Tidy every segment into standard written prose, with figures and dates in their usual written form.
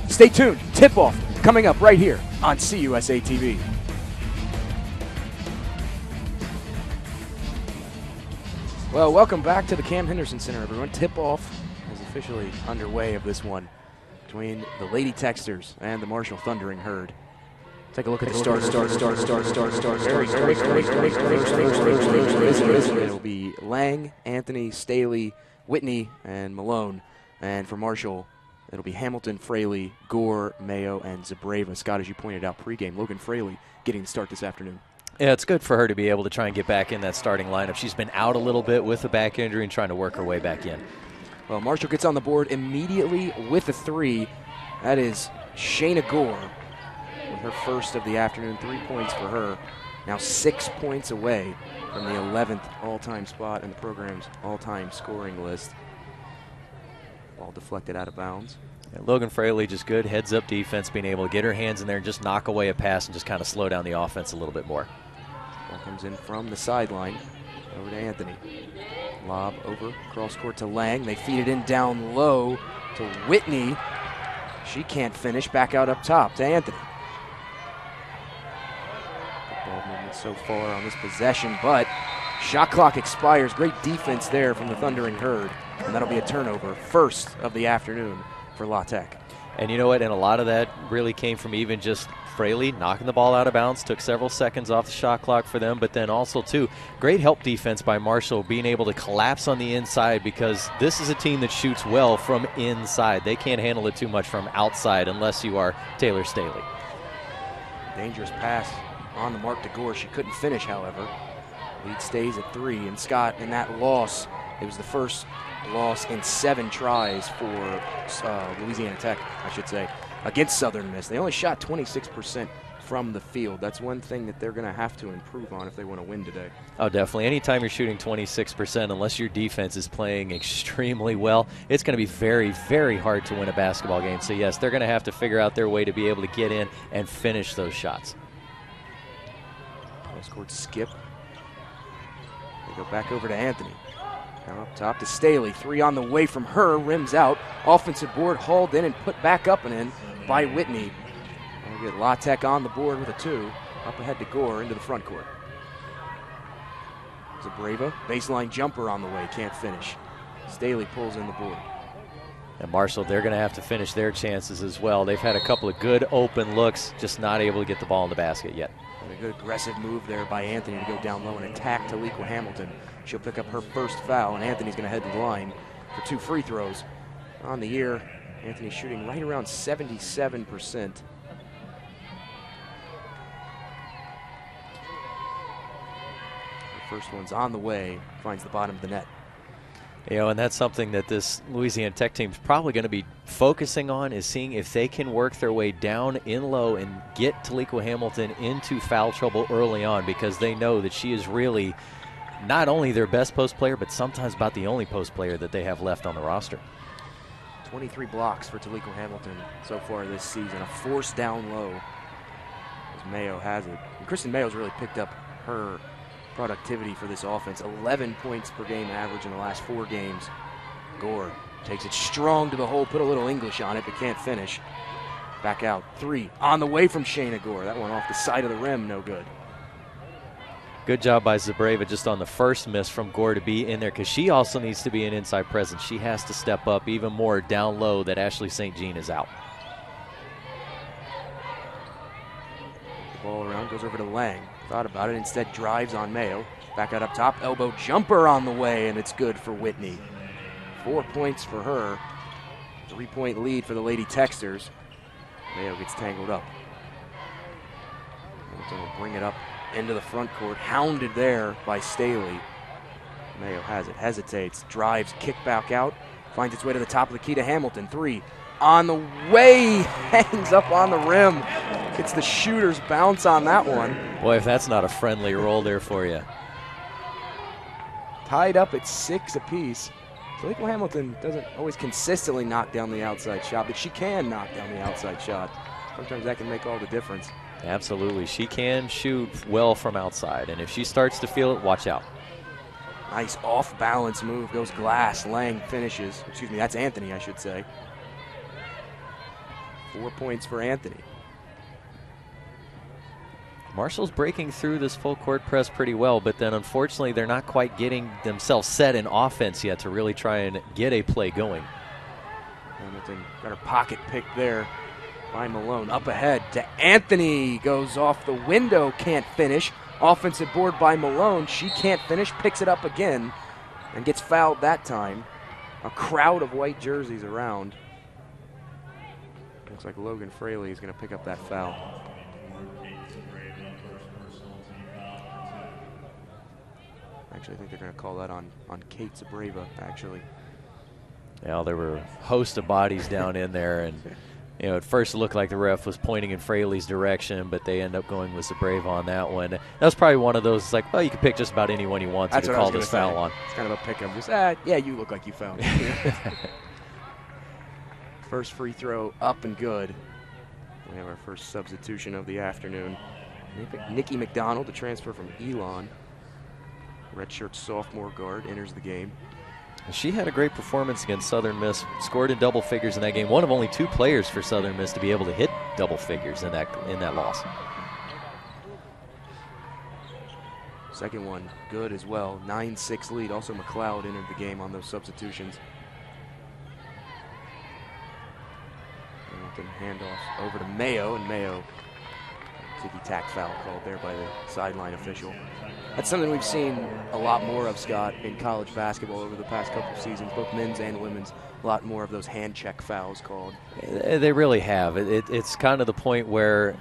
Stay tuned. Tip-off coming up right here on CUSA TV. Well, welcome back to the Cam Henderson Center, everyone. Tip-off is officially underway of this one between the Lady Texters and the Marshall Thundering Herd. Take a look at the start. It'll be Lang, Anthony, Staley, Whitney, and Malone. And for Marshall, it'll be Hamilton, Fraley, Gore, Mayo, and Zabreva. Scott, as you pointed out pregame, Logan Fraley getting the start this afternoon. Yeah, it's good for her to be able to try and get back in that starting lineup. She's been out a little bit with a back injury and trying to work her way back in. Well, Marshall gets on the board immediately with a three. That is Shayna Gore with her first of the afternoon. 3 points for her. Now 6 points away from the 11th all-time spot in the program's all-time scoring list. Ball deflected out of bounds. Yeah, Logan Fraley just good heads-up defense, being able to get her hands in there and just knock away a pass and just kind of slow down the offense a little bit more. Ball comes in from the sideline over to Anthony. Lob over cross court to Lang. They feed it in down low to Whitney. She can't finish. Back out up top to Anthony. Good ball movement so far on this possession, but shot clock expires. Great defense there from the Thundering Herd, and that'll be a turnover. First of the afternoon for La Tech. And you know what? And a lot of that really came from even just Fraley knocking the ball out of bounds. Took several seconds off the shot clock for them. But then also, too, great help defense by Marshall being able to collapse on the inside, because this is a team that shoots well from inside. They can't handle it too much from outside unless you are Taylor Staley. Dangerous pass on the mark to Gore. She couldn't finish, however. Lead stays at 3. And Scott, in that loss, it was the first loss in 7 tries for Louisiana Tech, I should say, against Southern Miss. They only shot 26% from the field. That's one thing that they're going to have to improve on if they want to win today. Oh, definitely. Anytime you're shooting 26%, unless your defense is playing extremely well, it's going to be very, very hard to win a basketball game. So, yes, they're going to have to figure out their way to be able to get in and finish those shots. Cross court skip. They go back over to Anthony. Now up top to Staley. 3 on the way from her. Rims out. Offensive board hauled in and put back up and in by Whitney. We'll get La Tech on the board with a 2. Up ahead to Gore into the front court. Zabreva. Baseline jumper on the way. Can't finish. Staley pulls in the board. And Marshall, they're going to have to finish their chances as well. They've had a couple of good open looks, just not able to get the ball in the basket yet. And a good aggressive move there by Anthony to go down low and attack Taliqua Hamilton. She'll pick up her first foul, and Anthony's going to head to the line for 2 free throws. On the year, Anthony's shooting right around 77%. The first one's on the way, finds the bottom of the net. You know, and that's something that this Louisiana Tech team is probably going to be focusing on, is seeing if they can work their way down in low and get Taliqua Hamilton into foul trouble early on, because they know that she is really not only their best post player, but sometimes about the only post player that they have left on the roster. 23 blocks for Taliqua Hamilton so far this season. A force down low as Mayo has it. And Kristen Mayo's really picked up her productivity for this offense. 11 points per game average in the last 4 games. Gore takes it strong to the hole, put a little English on it, but can't finish. Back out. 3 on the way from Shayna Gore. That one off the side of the rim, no good. Good job by Zabreva just on the first miss from Gore to be in there, because she also needs to be an inside presence. She has to step up even more down low that Ashley St. Jean is out. The ball around, goes over to Lang. Thought about it, instead drives on Mayo. Back out up top, elbow jumper on the way, and it's good for Whitney. 4 points for her. 3-point lead for the Lady Texters. Mayo gets tangled up. Hamilton will bring it up into the front court, hounded there by Staley. Mayo has it, hesitates, drives, kick back out, finds its way to the top of the key to Hamilton. 3 on the way, hangs up on the rim. Gets the shooter's bounce on that one. Boy, if that's not a friendly roll there for you. Tied up at 6 apiece. Taliqua Hamilton doesn't always consistently knock down the outside shot, but she can knock down the outside shot. Sometimes that can make all the difference. Absolutely. She can shoot well from outside, and if she starts to feel it, watch out. Nice off-balance move. Goes glass. Lang finishes. Excuse me, that's Anthony, I should say. 4 points for Anthony. Marshall's breaking through this full court press pretty well, but then unfortunately they're not quite getting themselves set in offense yet to really try and get a play going. Hamilton got her pocket picked there by Malone. Up ahead to Anthony. Goes off the window, can't finish. Offensive board by Malone. She can't finish, picks it up again, and gets fouled that time. A crowd of white jerseys around. Looks like Logan Fraley is going to pick up that foul. Actually, I think they're going to call that on Kate Zabreva, actually. Yeah, there were a host of bodies down in there, and at first it looked like the ref was pointing in Fraley's direction, but they end up going with Zabreva on that one. That was probably one of those, like, well, you can pick just about anyone you want to call this foul on. It's kind of a pick 'em. Just, yeah, you look like you fouled. First free throw up and good. We have our first substitution of the afternoon. Nikki McDonald, the transfer from Elon. Redshirt sophomore guard, enters the game. She had a great performance against Southern Miss, scored in double figures in that game. One of only 2 players for Southern Miss to be able to hit double figures in that loss. Second one, good as well. 9-6 lead. Also McLeod entered the game on those substitutions. Hamilton handoff over to Mayo, and Mayo, ticky-tack foul called there by the sideline official. That's something we've seen a lot more of, Scott, in college basketball over the past couple of seasons, both men's and women's. A lot more of those hand check fouls called. They really have. It's kind of the point where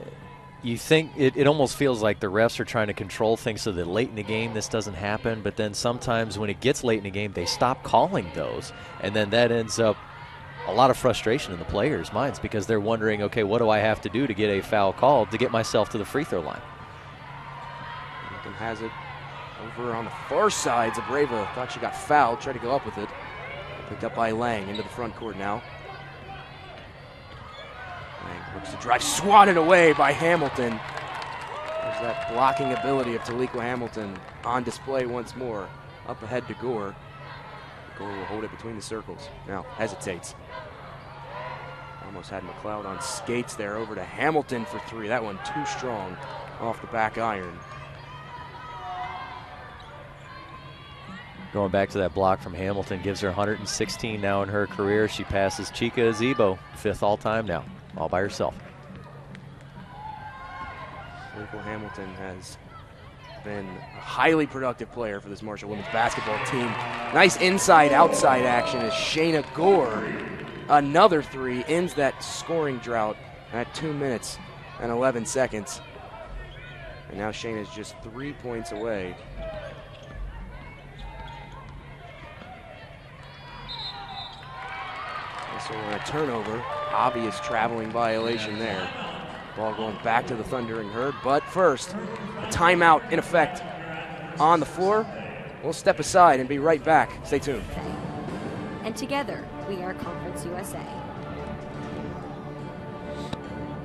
you think it almost feels like the refs are trying to control things so that late in the game this doesn't happen, but then sometimes when it gets late in the game they stop calling those, and then that ends up a lot of frustration in the players' minds because they're wondering, okay, what do I have to do to get a foul called to get myself to the free throw line? Hamilton has it over on the far side. Zabreva thought she got fouled, tried to go up with it. Picked up by Lang into the front court now. Lang looks to drive, swatted away by Hamilton. There's that blocking ability of Taliqua Hamilton on display once more. Up ahead to Gore. Gore will hold it between the circles. Now hesitates. Almost had McLeod on skates there. Over to Hamilton for 3. That one too strong off the back iron. Going back to that block from Hamilton, gives her 116 now in her career. She passes Chica Azebo, 5th all-time now, all by herself. Taliqua Hamilton has been a highly productive player for this Marshall women's basketball team. Nice inside-outside action as Shayna Gore, another 3, ends that scoring drought at 2 minutes and 11 seconds. And now Shayna's just 3 points away. So we're on a turnover, obvious traveling violation there. Ball going back to the Thundering Herd, but first, a timeout in effect on the floor. We'll step aside and be right back. Stay tuned. And together, we are Conference USA.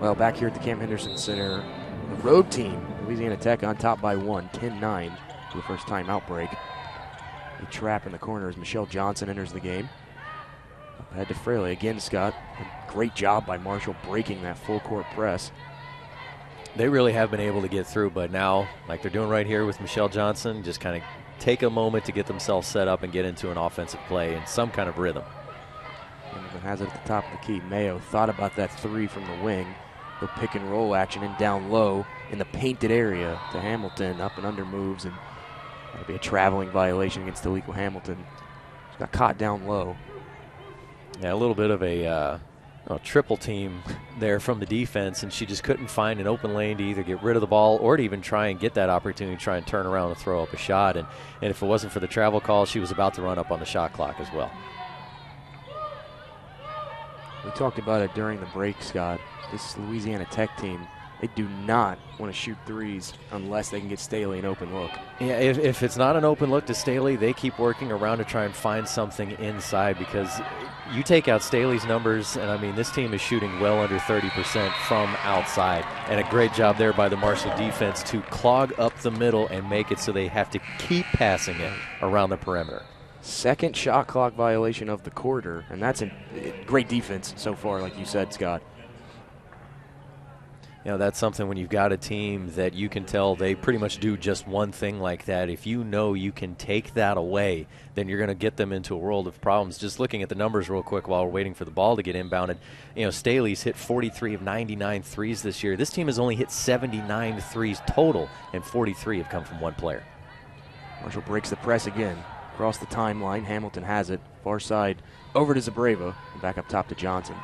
Well, back here at the Camp Henderson Center, the road team, Louisiana Tech, on top by 1, 10-9 to the first timeout break. A trap in the corner as Michelle Johnson enters the game. Ahead to Fraley. Again, Scott, a great job by Marshall breaking that full court press. They really have been able to get through, but now, like they're doing right here with Michelle Johnson, just kind of take a moment to get themselves set up and get into an offensive play and some kind of rhythm. Hamilton has it at the top of the key. Mayo thought about that 3 from the wing. The pick and roll action and down low in the painted area to Hamilton. Up and under moves, and that'll be a traveling violation against Taliqua Hamilton. She got caught down low. Yeah, a little bit of a triple team there from the defense, and she just couldn't find an open lane to either get rid of the ball or to even try and get that opportunity to try and turn around and throw up a shot. And if it wasn't for the travel call, she was about to run up on the shot clock as well. We talked about it during the break, Scott. This Louisiana Tech team, they do not want to shoot threes unless they can get Staley an open look. Yeah, if it's not an open look to Staley, they keep working around to try and find something inside, because you take out Staley's numbers, and I mean, this team is shooting well under 30% from outside. And a great job there by the Marshall defense to clog up the middle and make it so they have to keep passing it around the perimeter. Second shot clock violation of the quarter, and that's a great defense so far, like you said, Scott. You know, that's something when you've got a team that you can tell they pretty much do just one thing like that. If you know you can take that away, then you're going to get them into a world of problems. Just looking at the numbers real quick while we're waiting for the ball to get inbounded, you know, Staley's hit 43 of 99 threes this year. This team has only hit 79 threes total, and 43 have come from one player. Marshall breaks the press again. Across the timeline, Hamilton has it. Far side over to Zabreva, and back up top to Johnson.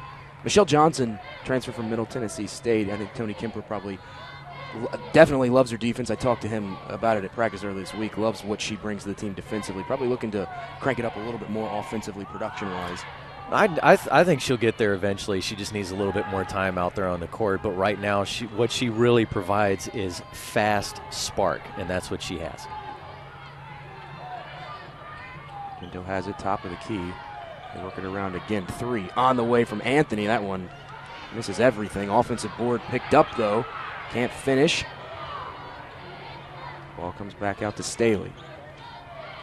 Michelle Johnson, transfer from Middle Tennessee State. I think Tony Kemper definitely loves her defense. I talked to him about it at practice earlier this week. Loves what she brings to the team defensively. Probably looking to crank it up a little bit more offensively, production-wise. I think she'll get there eventually. She just needs a little bit more time out there on the court. But right now, what she really provides is fast spark, and that's what she has. Pinto has it, top of the key. They work it around again. 3 on the way from Anthony. That one misses everything. Offensive board picked up, though. Can't finish. Ball comes back out to Staley.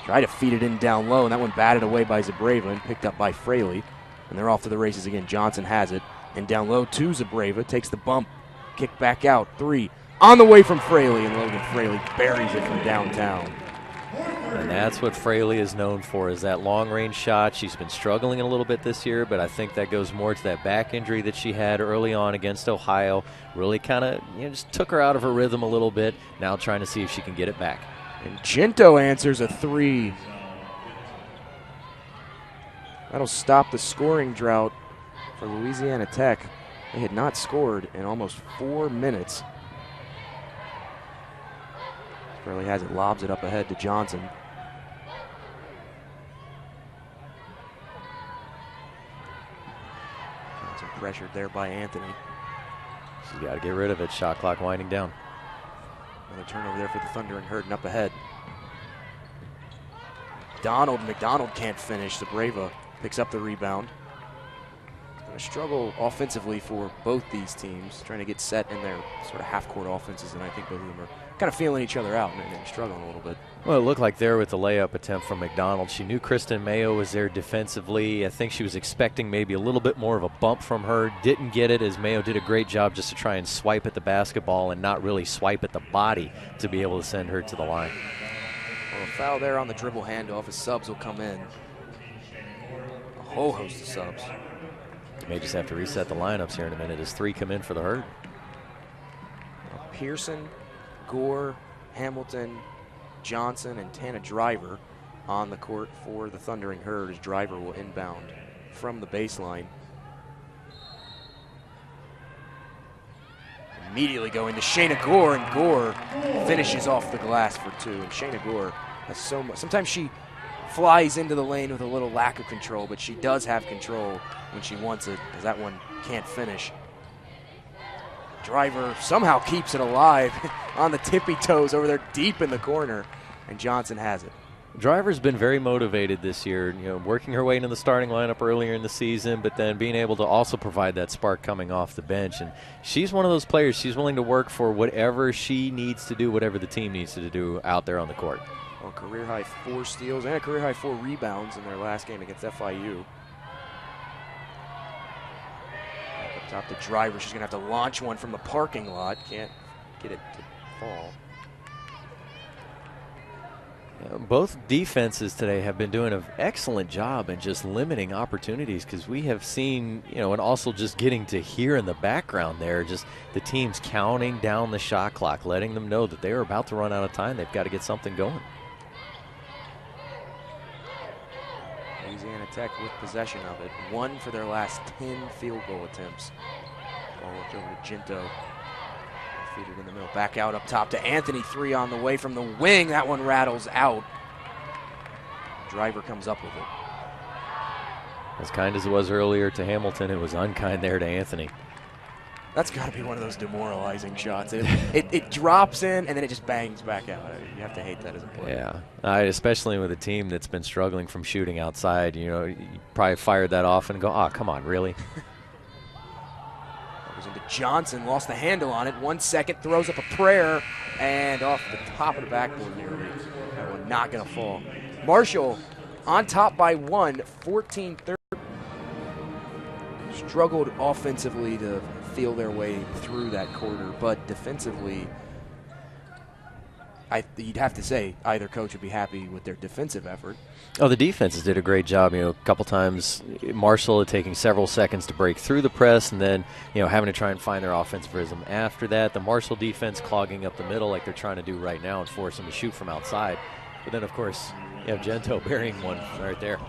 Try to feed it in down low, and that one batted away by Zabreva and picked up by Fraley. And they're off to the races again. Johnson has it. And down low to Zabreva. Takes the bump. Kick back out. 3 on the way from Fraley. And Logan Fraley buries it from downtown. And that's what Fraley is known for, is that long-range shot. She's been struggling a little bit this year, but I think that goes more to that back injury that she had early on against Ohio. Really kind of, just took her out of her rhythm a little bit. Now trying to see if she can get it back. And Ginto answers a 3. That'll stop the scoring drought for Louisiana Tech. They had not scored in almost 4 minutes. Fraley has it, lobs it up ahead to Johnson. Johnson pressured there by Anthony. She's got to get rid of it. Shot clock winding down. Another turnover there for the Thunder and Hurton up ahead. McDonald can't finish. Zabreva picks up the rebound. It's going to struggle offensively for both these teams, trying to get set in their sort of half-court offenses, and I think both of them are kind of feeling each other out and struggling a little bit. Well, it looked like there with the layup attempt from McDonald. She knew Kristen Mayo was there defensively. I think she was expecting maybe a little bit more of a bump from her. Didn't get it, as Mayo did a great job just to try and swipe at the basketball and not really swipe at the body to be able to send her to the line. Well, a foul there on the dribble handoff as subs will come in. A whole host of subs. May just have to reset the lineups here in a minute as 3 come in for the Herd. Pearson, Gore, Hamilton, Johnson, and Tana Driver on the court for the Thundering Herd as Driver will inbound from the baseline. Immediately going to Shayna Gore, and Gore finishes off the glass for 2. And Shayna Gore has so much. Sometimes she flies into the lane with a little lack of control, but she does have control when she wants it, because that one can't finish. Driver somehow keeps it alive on the tippy toes over there deep in the corner, and Johnson has it. Driver's been very motivated this year, working her way into the starting lineup earlier in the season, but then being able to also provide that spark coming off the bench. And she's one of those players, she's willing to work for whatever she needs to do, whatever the team needs to do out there on the court. Well, career-high 4 steals and a career-high 4 rebounds in their last game against FIU. Up top to Driver. She's going to have to launch one from the parking lot. Can't get it to fall. Both defenses today have been doing an excellent job in just limiting opportunities, because we have seen, and also just getting to hear in the background there, just the teams counting down the shot clock, letting them know that they are about to run out of time. They've got to get something going. Louisiana Tech with possession of it. 1 for their last 10 field goal attempts. Ball worked over to Ginto. Feed it in the middle. Back out up top to Anthony. 3 on the way from the wing. That one rattles out. Driver comes up with it. As kind as it was earlier to Hamilton, it was unkind there to Anthony. That's got to be one of those demoralizing shots. It drops in, and then it just bangs back out. You have to hate that as a player. Yeah, especially with a team that's been struggling from shooting outside. You probably fired that off and go, oh, come on, really? Goes into Johnson, lost the handle on it. 1 second, throws up a prayer, and off the top of the backboard nearly. That one not going to fall. Marshall on top by 1, 14-13. struggled offensively to feel their way through that quarter, but defensively, you'd have to say either coach would be happy with their defensive effort. Oh, the defenses did a great job. A couple times Marshall taking several seconds to break through the press, and then having to try and find their offensive rhythm after that. The Marshall defense clogging up the middle like they're trying to do right now and force them to shoot from outside. But then, of course, you have Gento burying one right there.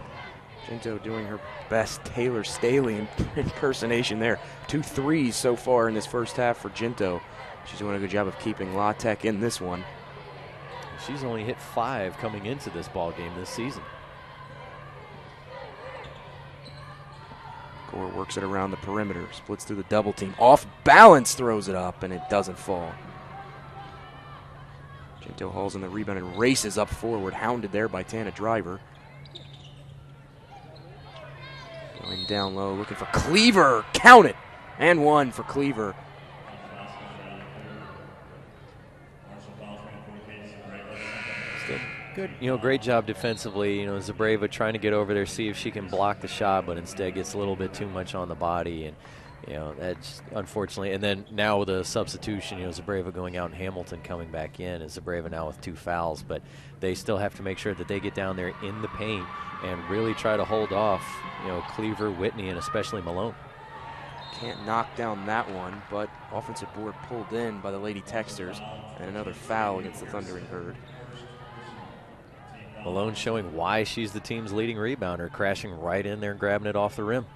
Gento doing her best Taylor Staley impersonation there. 2 threes so far in this first half for Gento. She's doing a good job of keeping La Tech in this one. She's only hit 5 coming into this ball game this season. Gore works it around the perimeter, splits through the double team. Off balance, throws it up, and it doesn't fall. Gento hauls in the rebound and races up forward, hounded there by Tana Driver. Going down low, looking for Cleaver. Count it! And 1 for Cleaver. Good, great job defensively. Zabreva trying to get over there, see if she can block the shot, but instead gets a little bit too much on the body, and that's unfortunately. And then now with the substitution, Zabreva going out and Hamilton coming back in, and Zabreva now with 2 fouls, but they still have to make sure that they get down there in the paint and really try to hold off, Cleaver, Whitney, and especially Malone. Can't knock down that one, but offensive board pulled in by the Lady Texters, and another foul against the Thundering Herd. Malone showing why she's the team's leading rebounder, crashing right in there and grabbing it off the rim.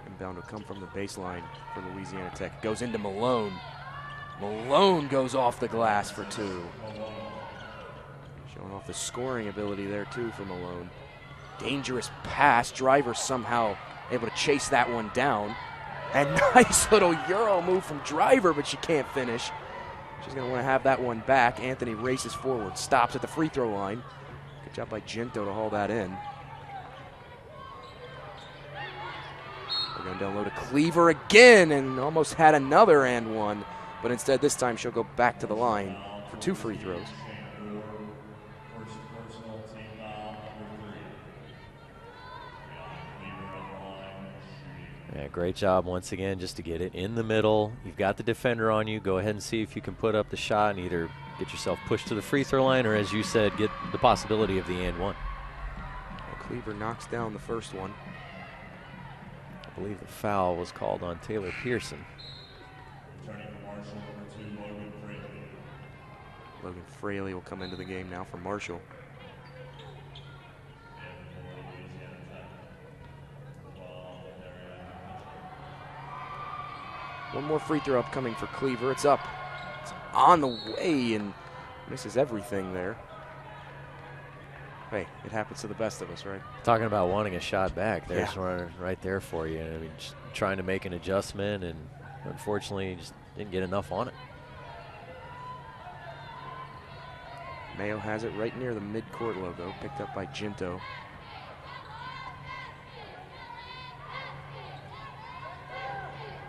Inbound will come from the baseline for Louisiana Tech. Goes into Malone. Malone goes off the glass for 2. Showing off the scoring ability there, too, for Malone. Dangerous pass. Driver somehow able to chase that one down. And nice little Euro move from Driver, but she can't finish. She's going to want to have that one back. Anthony races forward, stops at the free throw line. Good job by Gento to haul that in. We're going down low to Cleaver again, and almost had another and 1. But instead, this time she'll go back to the line for 2 free throws. Yeah, great job once again just to get it in the middle. You've got the defender on you. Go ahead and see if you can put up the shot and either get yourself pushed to the free throw line or, as you said, get the possibility of the and 1. Well, Cleaver knocks down the first one. I believe the foul was called on Taylor Pearson. Logan Fraley will come into the game now for Marshall. One more free throw upcoming for Cleaver. It's up. It's on the way and misses everything there. Hey, it happens to the best of us, right? Talking about wanting a shot back. There's Yeah. one right there for you. I mean, just trying to make an adjustment, and unfortunately just didn't get enough on it. Mayo has it right near the mid-court logo, picked up by Gento.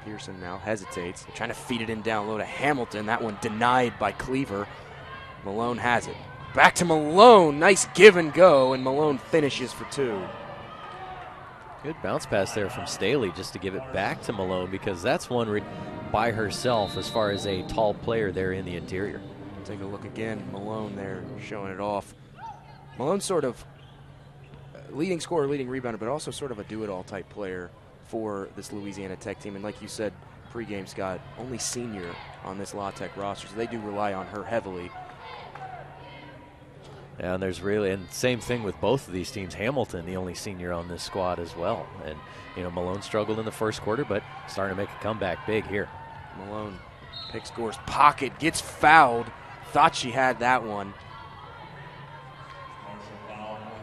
Pearson now hesitates, trying to feed it in down low to Hamilton. That one denied by Cleaver. Malone has it. Back to Malone. Nice give and go, and Malone finishes for 2. Good bounce pass there from Staley just to give it back to Malone, because that's one by herself as far as a tall player there in the interior. Take a look again. Malone there showing it off. Malone's sort of leading scorer, leading rebounder, but also sort of a do-it-all type player for this Louisiana Tech team. And like you said pregame, Scott, only senior on this La Tech roster, so they do rely on her heavily. And there's really, and same thing with both of these teams. Hamilton, the only senior on this squad as well. And, Malone struggled in the first quarter, but starting to make a comeback big here. Malone picks Gore's pocket, gets fouled. Thought she had that one.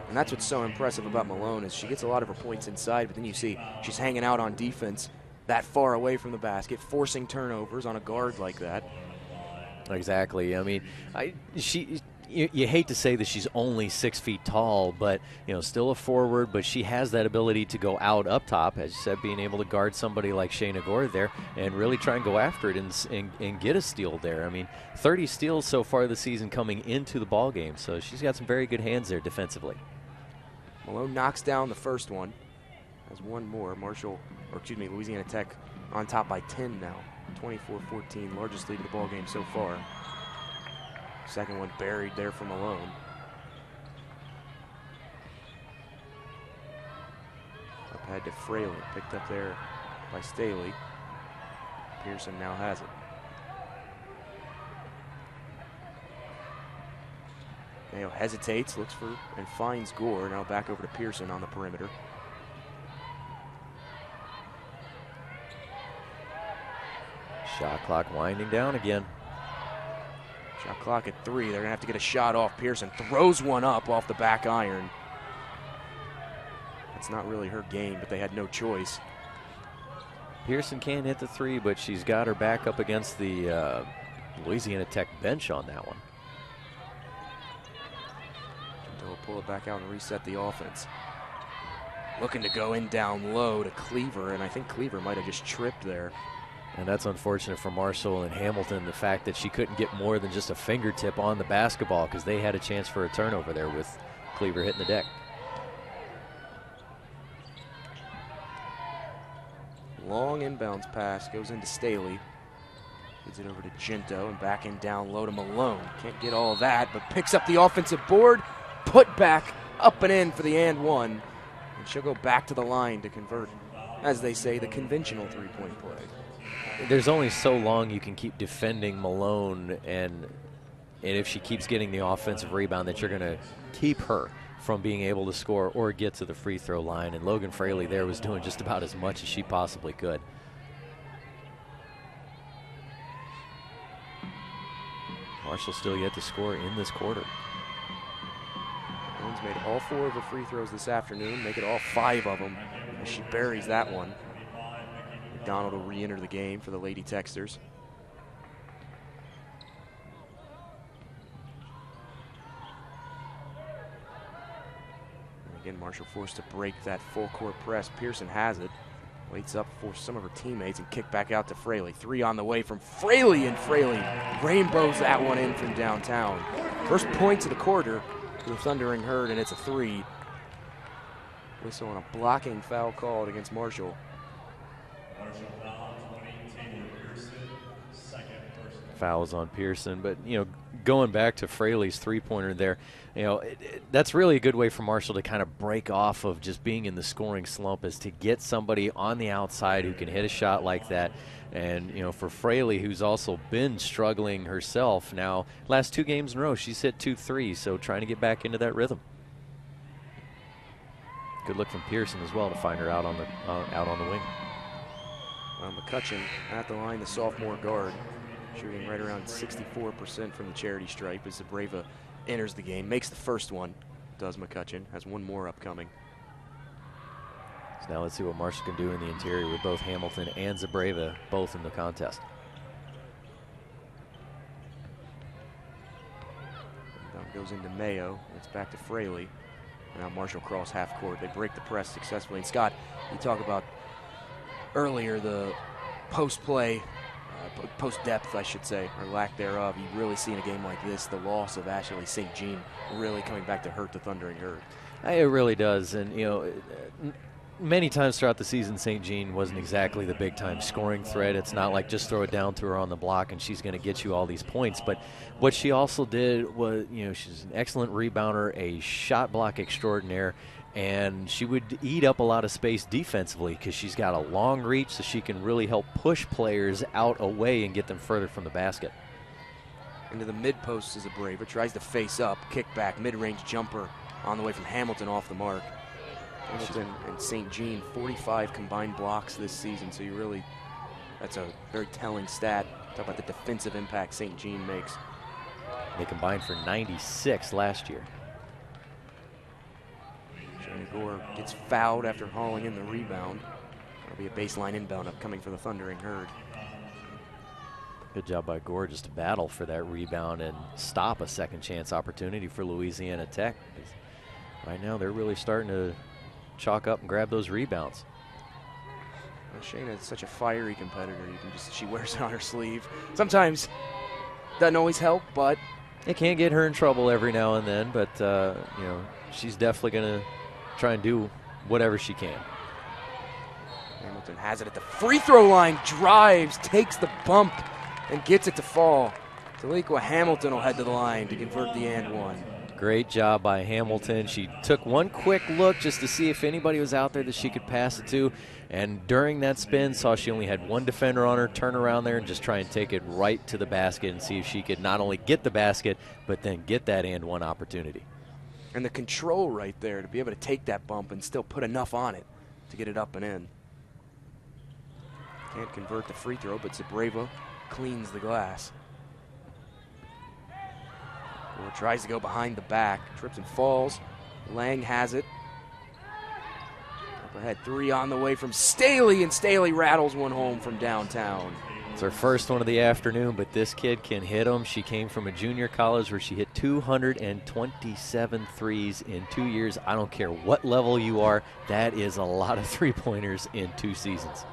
And that's what's so impressive about Malone is she gets a lot of her points inside, but then you see she's hanging out on defense that far away from the basket, forcing turnovers on a guard like that. Exactly. I mean, you hate to say that she's only 6 feet tall, but, still a forward, but she has that ability to go out up top, as you said, being able to guard somebody like Shayna Gore there and really try and go after it and get a steal there. I mean, 30 steals so far this season coming into the ball game, so she's got some very good hands there defensively. Malone knocks down the first one. has one more. Louisiana Tech on top by 10 now. 24-14, largest lead of the ball game so far. Second one buried there for Malone. Up ahead to Fraley, picked up there by Staley. Pearson now has it. Mayo hesitates, looks for, and finds Gore. Now back over to Pearson on the perimeter. Shot clock winding down again. Shot clock at 3. They're going to have to get a shot off. Pearson throws one up off the back iron. That's not really her game, but they had no choice. Pearson can't hit the 3, but she's got her back up against the Louisiana Tech bench on that one. Will pull it back out and reset the offense. Looking to go in down low to Cleaver, and I think Cleaver might have just tripped there. And that's unfortunate for Marshall and Hamilton, the fact that she couldn't get more than just a fingertip on the basketball, because they had a chance for a turnover there with Cleaver hitting the deck. Long inbounds pass goes into Staley. Gives it over to Ginto and back in down low to Malone. Can't get all of that, but picks up the offensive board. Put back up and in for the and one. And she'll go back to the line to convert, as they say, the conventional three-point play. There's only so long you can keep defending Malone, and if she keeps getting the offensive rebound, that you're going to keep her from being able to score or get to the free throw line. And Logan Fraley there was doing just about as much as she possibly could. Marshall still yet to score in this quarter. Malone's made all 4 of her free throws this afternoon, make it all 5 of them as she buries that one. McDonald will re-enter the game for the Lady Texters. And again, Marshall forced to break that full court press. Pearson has it. Waits up for some of her teammates and kick back out to Fraley. 3 on the way from Fraley, and Fraley rainbows that one in from downtown. First points of the quarter for the Thundering Herd, and it's a 3. Whistle on a blocking foul called against Marshall. Fouls on Pearson, but going back to Fraley's three-pointer there, that's really a good way for Marshall to kind of break off of just being in the scoring slump, is to get somebody on the outside who can hit a shot like that. And for Fraley, who's also been struggling herself now, last 2 games in a row she's hit 2 threes, so trying to get back into that rhythm. Good look from Pearson as well to find her out on the wing. Well, McCutcheon at the line, the sophomore guard, shooting right around 64% from the charity stripe as Zabreva enters the game. Makes the first one, does McCutcheon. Has one more upcoming. So now let's see what Marshall can do in the interior with both Hamilton and Zabreva both in the contest. Down goes into Mayo. It's back to Fraley. Now Marshall cross half court. They break the press successfully. And Scott, you talk about earlier the post-play, post-depth, I should say, or lack thereof. You really see in a game like this the loss of Ashley St. Jean really coming back to hurt the Thundering Herd. It really does. And, many times throughout the season, St. Jean wasn't exactly the big-time scoring threat. It's not like just throw it down to her on the block and she's going to get you all these points. But what she also did was, she's an excellent rebounder, a shot block extraordinaire, and she would eat up a lot of space defensively because she's got a long reach, so she can really help push players out away and get them further from the basket. Into the mid-post is Zabreva, tries to face up, kick back, mid-range jumper on the way from Hamilton off the mark. Hamilton and St. Jean, 45 combined blocks this season, so that's a very telling stat. Talk about the defensive impact St. Jean makes. They combined for 96 last year. Shayna Gore gets fouled after hauling in the rebound. That'll be a baseline inbound upcoming for the Thundering Herd. Good job by Gore just to battle for that rebound and stop a second chance opportunity for Louisiana Tech. Right now they're really starting to chalk up and grab those rebounds. Well, Shayna is such a fiery competitor. She wears it on her sleeve. Sometimes doesn't always help, but it can get her in trouble every now and then. But she's definitely going to try and do whatever she can. Hamilton has it at the free throw line, drives, takes the bump, and gets it to fall. Taliqua Hamilton will head to the line to convert the and one. Great job by Hamilton. She took one quick look just to see if anybody was out there that she could pass it to, and during that spin saw she only had one defender on her, turn around there and just try and take it right to the basket and see if she could not only get the basket but then get that and one opportunity. And the control right there to be able to take that bump and still put enough on it to get it up and in. Can't convert the free throw, but Zabreva cleans the glass. Or tries to go behind the back, trips and falls. Lang has it. Up ahead, three on the way from Staley, and Staley rattles one home from downtown. It's her first one of the afternoon, but this kid can hit them. She came from a junior college where she hit 227 threes in 2 years. I don't care what level you are, that is a lot of three-pointers in 2 seasons.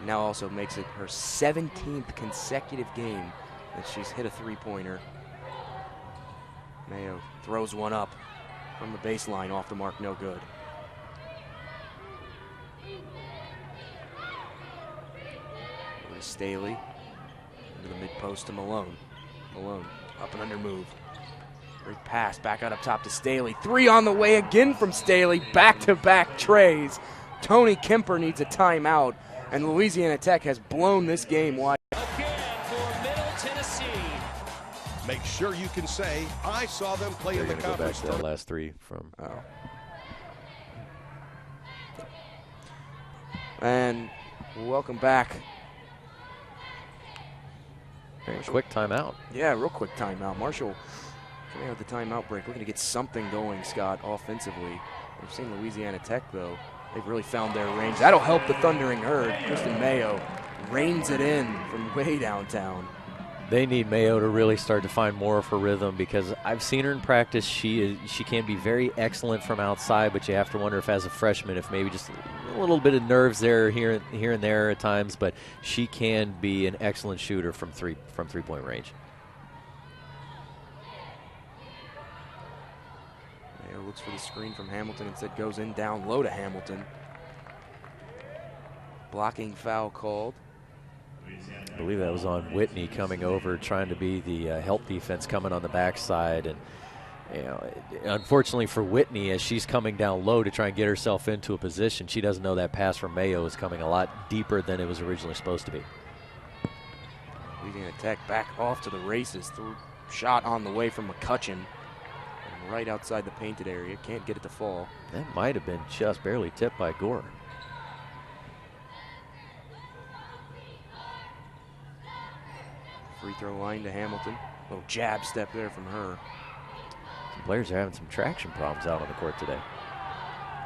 Now also makes it her 17th consecutive game that she's hit a three-pointer. Mayo throws one up from the baseline, off the mark, no good. Over to Staley, into the mid-post to Malone. Malone, up and under move. Great pass, back out up top to Staley. Three on the way again from Staley, back-to-back trays. Tony Kemper needs a timeout, and Louisiana Tech has blown this game wide. Make sure you can say, I saw them play in the conference. Go back to that last three from. Oh. And welcome back. Very quick timeout. Yeah, real quick timeout. Marshall coming out of the timeout break, looking to get something going, Scott, offensively. We've seen Louisiana Tech, though. They've really found their range. That'll help the Thundering Herd. Kristen Mayo reins it in from way downtown. They need Mayo to really start to find more of her rhythm, because I've seen her in practice. She can be very excellent from outside, but you have to wonder if as a freshman, if maybe just a little bit of nerves there here and there at times, but she can be an excellent shooter from three-point range. Mayo looks for the screen from Hamilton, instead goes in down low to Hamilton. Blocking foul called. I believe that was on Whitney coming over, trying to be the help defense coming on the backside. And you know, unfortunately for Whitney, as she's coming down low to try and get herself into a position, she doesn't know that pass from Mayo is coming a lot deeper than it was originally supposed to be. Louisiana Tech back off to the races. Through shot on the way from McCutcheon. And right outside the painted area. Can't get it to fall. That might have been just barely tipped by Gore. Free throw line to Hamilton. Little jab step there from her. Some players are having some traction problems out on the court today.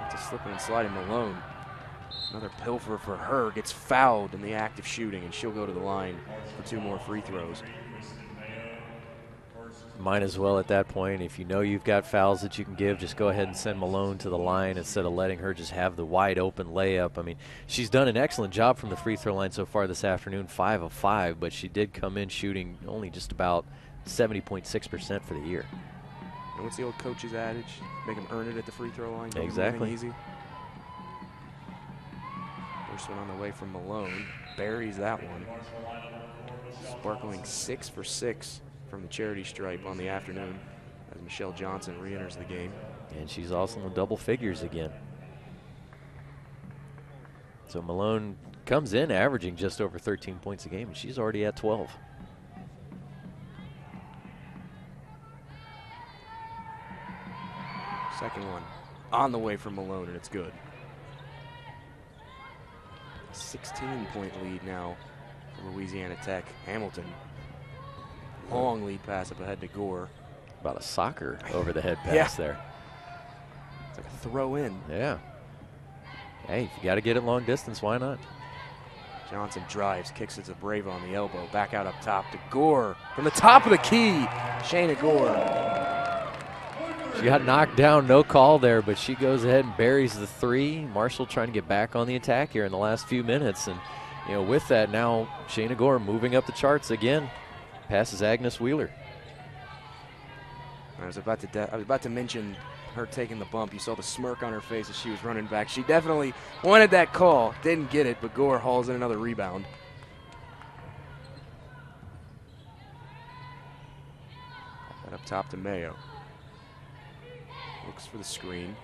It's a slipping and sliding Malone. Another pilfer for her. Gets fouled in the act of shooting, and she'll go to the line for 2 more free throws. Might as well at that point. If you know you've got fouls that you can give, just go ahead and send Malone to the line instead of letting her just have the wide open layup. I mean, she's done an excellent job from the free throw line so far this afternoon, 5 of 5, but she did come in shooting only just about 70.6% for the year. And what's the old coach's adage? Make them earn it at the free throw line. Exactly. Easy. First one on the way from Malone. Buries that one. Sparkling 6 for 6 from the charity stripe on the afternoon as Michelle Johnson re-enters the game. And she's also in the double figures again. So Malone comes in averaging just over 13 points a game, and she's already at 12. Second one on the way from Malone, and it's good. 16-point lead now for Louisiana Tech. Hamilton. Long lead pass up ahead to Gore. About a soccer over the head pass there. It's like a throw in. Yeah. Hey, if you got to get it long distance, why not? Johnson drives, kicks it to Bravo on the elbow. Back out up top to Gore. From the top of the key, Shayna Gore. She got knocked down, no call there, but she goes ahead and buries the three. Marshall trying to get back on the attack here in the last few minutes. And, you know, with that now, Shayna Gore moving up the charts again. Passes Agnes Wheeler. I was about to mention her taking the bump. You saw the smirk on her face as she was running back. She definitely wanted that call. Didn't get it, but Gore hauls in another rebound. That up top to Mayo. Looks for the screen.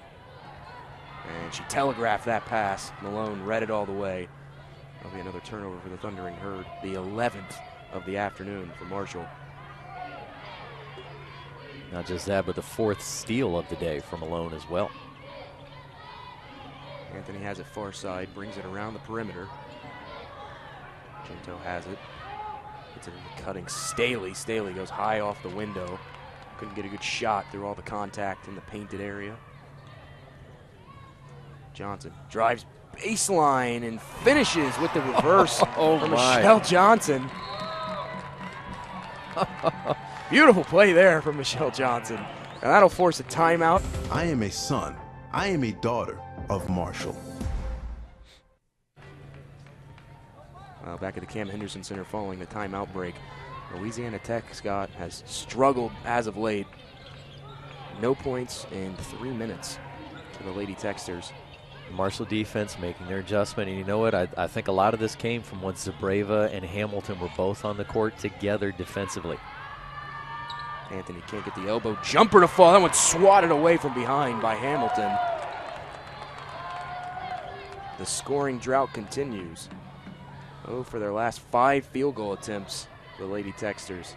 And she telegraphed that pass. Malone read it all the way. That'll be another turnover for the Thundering Herd. The 11th of the afternoon for Marshall. Not just that, but the 4th steal of the day for Malone as well. Anthony has it far side, brings it around the perimeter. Ginto has it. Gets it in the cutting Staley. Staley goes high off the window. Couldn't get a good shot through all the contact in the painted area. Johnson drives baseline and finishes with the reverse for Michelle Johnson. Beautiful play there from Michelle Johnson. And that'll force a timeout. I am a son. I am a daughter of Marshall. Back at the Cam Henderson Center following the timeout break. Louisiana Tech, Scott, has struggled as of late. No points in 3 minutes to the Lady Techsters. Marshall defense making their adjustment, and you know what? I think a lot of this came from when Zabreva and Hamilton were both on the court together defensively. Anthony can't get the elbow jumper to fall. That one swatted away from behind by Hamilton. The scoring drought continues. Oh, for their last 5 field goal attempts, the Lady Techsters.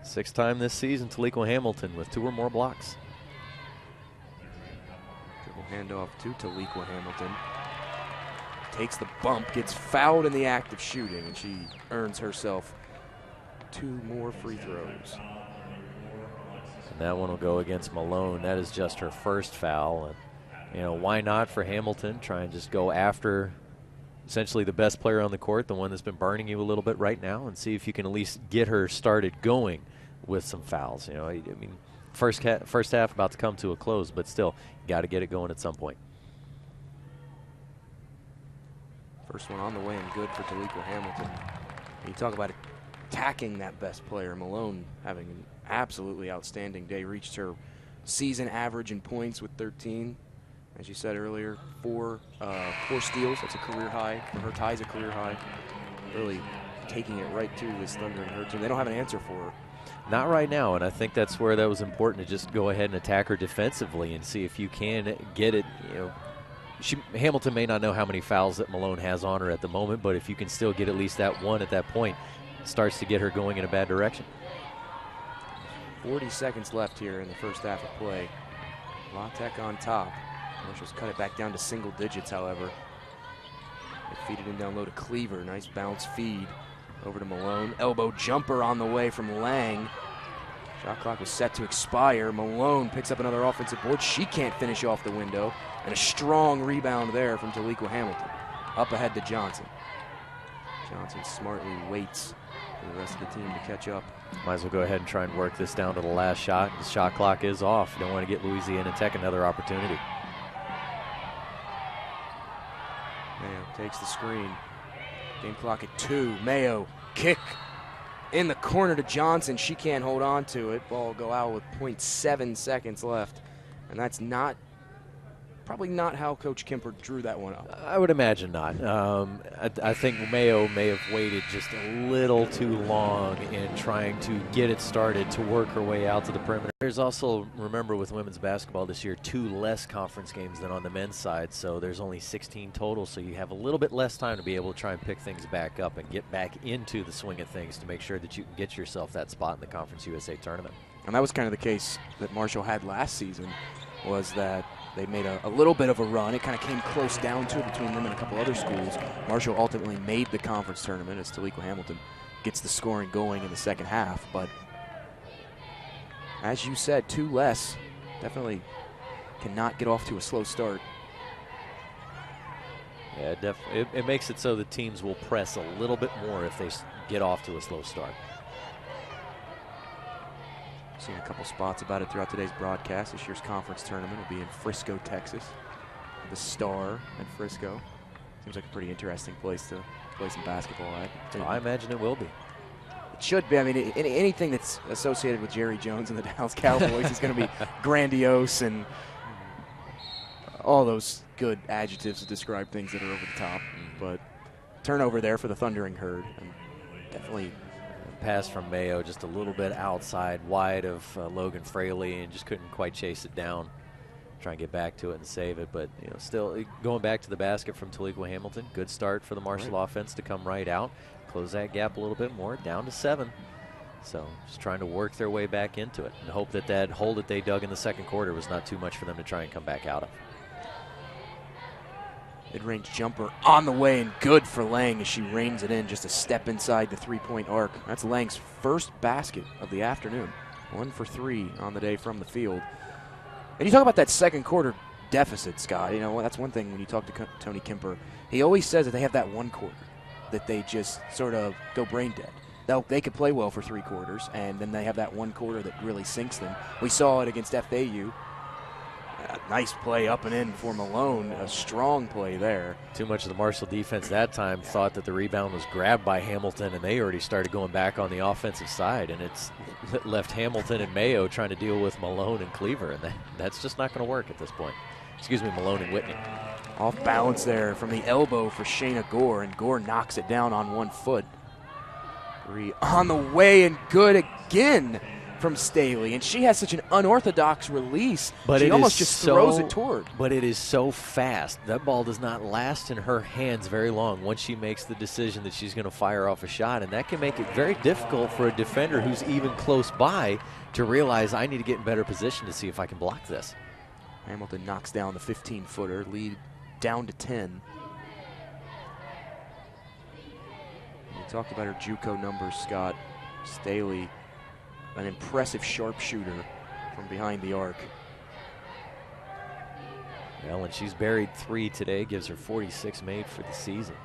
6th time this season, Taliqua Hamilton with 2 or more blocks. Handoff to Taliqua Hamilton. Takes the bump, gets fouled in the act of shooting, and she earns herself 2 more free throws. And that one will go against Malone. That is just her first foul. And, you know, why not for Hamilton? Try and just go after essentially the best player on the court, the one that's been burning you a little bit right now, and see if you can at least get her started going with some fouls. You know, I mean, first half about to come to a close, but still, you got to get it going at some point. First one on the way and good for Taliqua Hamilton. And you talk about attacking that best player. Malone having an absolutely outstanding day. Reached her season average in points with 13. As you said earlier, 4 steals. That's a career high. For her, ties a career high. Really taking it right to this Thundering Herd team. They don't have an answer for her. Not right now, and I think that's where that was important, to just go ahead and attack her defensively and see if you can get it. You know, Hamilton may not know how many fouls that Malone has on her at the moment, but if you can still get at least that one at that point, it starts to get her going in a bad direction. 40 seconds left here in the first half of play. La Tech on top. Marshall's cut it back down to single digits, however. They feed it in down low to Cleaver. Nice bounce feed. Over to Malone. Elbow jumper on the way from Lang. Shot clock was set to expire. Malone picks up another offensive board. She can't finish off the window. And a strong rebound there from Taliqua Hamilton. Up ahead to Johnson. Johnson smartly waits for the rest of the team to catch up. Might as well go ahead and try and work this down to the last shot. The shot clock is off. You don't want to get Louisiana Tech another opportunity. Mayo takes the screen. Game clock at 2. Mayo kick in the corner to Johnson. She can't hold on to it. Ball will go out with 0.7 seconds left. And that's probably not how Coach Kemper drew that one up. I would imagine not. I think Mayo may have waited just a little too long in trying to get it started to work her way out to the perimeter. There's also, remember, with women's basketball this year, 2 less conference games than on the men's side, so there's only 16 total, so you have a little bit less time to be able to try and pick things back up and get back into the swing of things to make sure that you can get yourself that spot in the Conference USA tournament. And that was kind of the case that Marshall had last season, was that they made a little bit of a run. It kind of came close down to it between them and a couple other schools. Marshall ultimately made the conference tournament as Taliqua Hamilton gets the scoring going in the second half. But as you said, 2 less definitely cannot get off to a slow start. Yeah, it makes it so the teams will press a little bit more if they get off to a slow start. Seen a couple spots about it throughout today's broadcast. This year's conference tournament will be in Frisco, Texas. The Star at Frisco. Seems like a pretty interesting place to play some basketball at. I imagine it will be. It should be. I mean, anything that's associated with Jerry Jones and the Dallas Cowboys is going to be grandiose and all those good adjectives to describe things that are over the top. But turnover there for the Thundering Herd. And definitely. Pass from Mayo just a little bit outside, wide of Logan Fraley, and just couldn't quite chase it down. Try and get back to it and save it, but still going back to the basket from Toledo Hamilton. Good start for the Marshall offense to come right out, close that gap a little bit more, down to 7. So just trying to work their way back into it and hope that that hole that they dug in the second quarter was not too much for them to try and come back out of. Mid-range jumper on the way and good for Lang as she reins it in just a step inside the three-point arc. That's Lang's first basket of the afternoon. 1 for 3 on the day from the field. And you talk about that second quarter deficit, Scott. That's one thing when you talk to Tony Kemper. He always says that they have that one quarter that they just sort of go brain dead. They could play well for 3 quarters, and then they have that one quarter that really sinks them. We saw it against FAU. A nice play up and in for Malone. A strong play there. Too much of the Marshall defense that time thought that the rebound was grabbed by Hamilton, and they already started going back on the offensive side, and it's left Hamilton and Mayo trying to deal with Malone and Cleaver, and that's just not going to work at this point. Excuse me, Malone and Whitney. Off balance there from the elbow for Shayna Gore, and Gore knocks it down on 1 foot. 3 on the way and good again from Staley, and she has such an unorthodox release. But she almost just throws it toward. But it is so fast. That ball does not last in her hands very long once she makes the decision that she's going to fire off a shot, and that can make it very difficult for a defender who's even close by to realize I need to get in better position to see if I can block this. Hamilton knocks down the 15-footer, lead down to 10. You talked about her JUCO numbers, Scott. Staley, an impressive sharpshooter from behind the arc. Well, and she's buried 3 today, gives her 46 made for the season.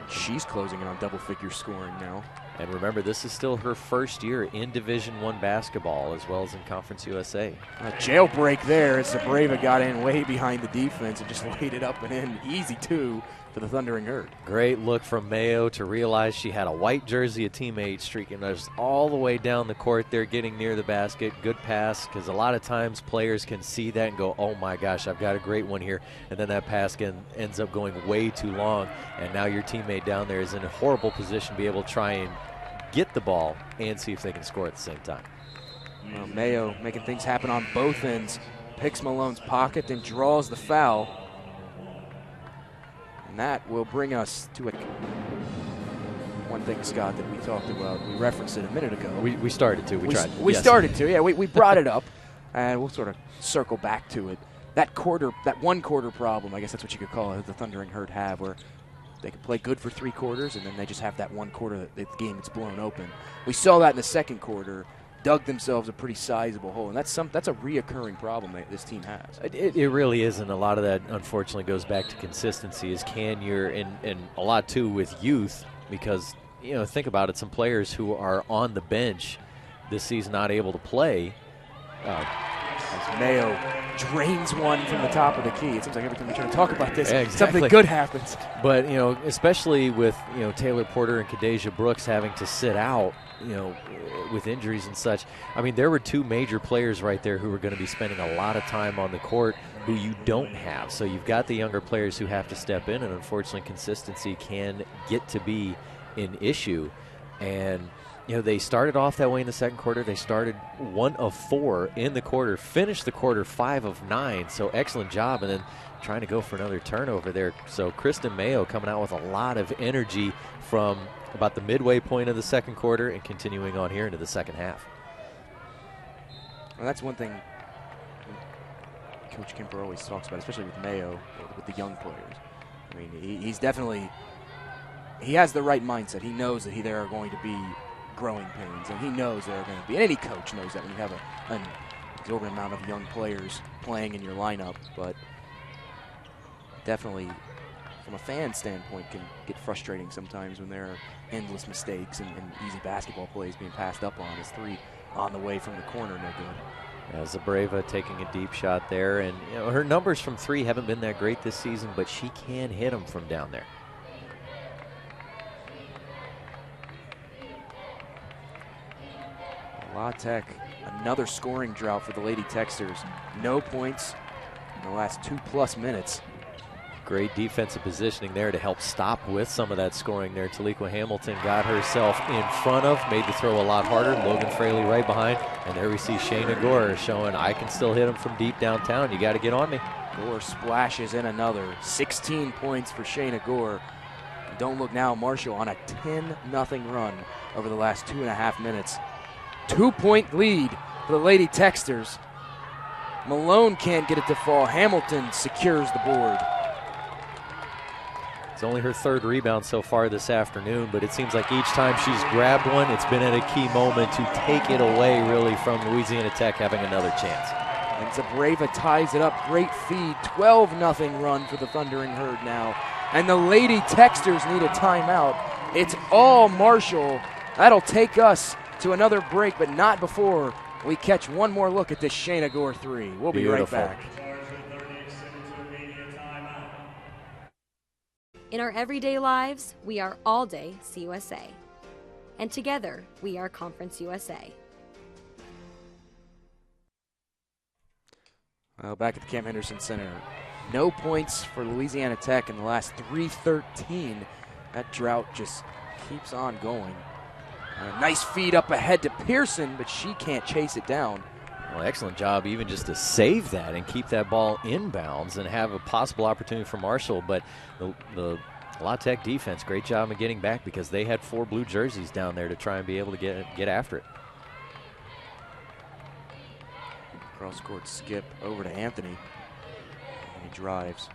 She's closing in on double-figure scoring now. And remember, this is still her first year in Division I basketball as well as in Conference USA. A jailbreak there as Zabreva got in way behind the defense and just laid it up and in. Easy 2 for the Thundering Herd. Great look from Mayo to realize she had a white jersey, a teammate streaking us all the way down the court there, getting near the basket. Good pass, because a lot of times players can see that and go, oh my gosh, I've got a great one here. And then that pass ends up going way too long. And now your teammate down there is in a horrible position to be able to try and get the ball and see if they can score at the same time. Well, Mayo making things happen on both ends. Picks Malone's pocket, then draws the foul. And that will bring us to one thing, Scott, that we talked about. We referenced it a minute ago. We started to. We tried. We started to, yeah. We brought it up, and we'll sort of circle back to it. That one quarter problem, I guess that's what you could call it, that the Thundering Herd have, where they could play good for 3 quarters, and then they just have that one quarter that the game gets blown open. We saw that in the second quarter. Dug themselves a pretty sizable hole, and that's a reoccurring problem that this team has. It really is, and a lot of that, unfortunately, goes back to consistency. And a lot, too, with youth, because, think about it, some players who are on the bench this season not able to play. As Mayo drains one from the top of the key. It seems like every time we try to talk about this, exactly. Something good happens. But, especially with, Taylor Porter and Kadeja Brooks having to sit out, with injuries and such. I mean, there were 2 major players right there who were going to be spending a lot of time on the court who you don't have. So you've got the younger players who have to step in, and unfortunately consistency can get to be an issue. And, they started off that way in the second quarter. They started 1 of 4 in the quarter, finished the quarter 5 of 9. So excellent job, and then trying to go for another turnover there. So Kristen Mayo coming out with a lot of energy from about the midway point of the second quarter and continuing on here into the second half. Well, that's one thing Coach Kemper always talks about, especially with Mayo, with the young players. I mean, he's definitely – he has the right mindset. He knows that there are going to be growing pains, and he knows there are going to be – and any coach knows that when you have an exorbitant amount of young players playing in your lineup. But definitely – from a fan standpoint, can get frustrating sometimes when there are endless mistakes and easy basketball plays being passed up on. His 3 on the way from the corner, no good. Zabreva taking a deep shot there, and her numbers from 3 haven't been that great this season, but she can hit them from down there. La Tech, another scoring drought for the Lady Texters. No points in the last 2+ minutes. Great defensive positioning there to help stop with some of that scoring there. Taliqua Hamilton got herself in front of, made the throw a lot harder. Logan Fraley right behind. And there we see Shayna Gore showing I can still hit them from deep downtown. You got to get on me. Gore splashes in another. 16 points for Shayna Gore. And don't look now, Marshall on a 10-0 run over the last 2.5 minutes. 2-point lead for the Lady Texters. Malone can't get it to fall. Hamilton secures the board. It's only her third rebound so far this afternoon, but it seems like each time she's grabbed one, it's been at a key moment to take it away really from Louisiana Tech having another chance. And Zabreva ties it up. Great feed. 12-0 run for the Thundering Herd now. And the Lady Texters need a timeout. It's all Marshall. That'll take us to another break, but not before we catch one more look at this Shayna Gore 3. We'll be right back. In our everyday lives, we are all day CUSA. And together, we are Conference USA. Well, back at the Cam Henderson Center. No points for Louisiana Tech in the last 3:13. That drought just keeps on going. A nice feed up ahead to Pearson, but she can't chase it down. Well, excellent job even just to save that and keep that ball inbounds and have a possible opportunity for Marshall. But the La Tech defense, great job of getting back because they had 4 blue jerseys down there to try and be able to get after it. Cross-court skip over to Anthony. And he drives.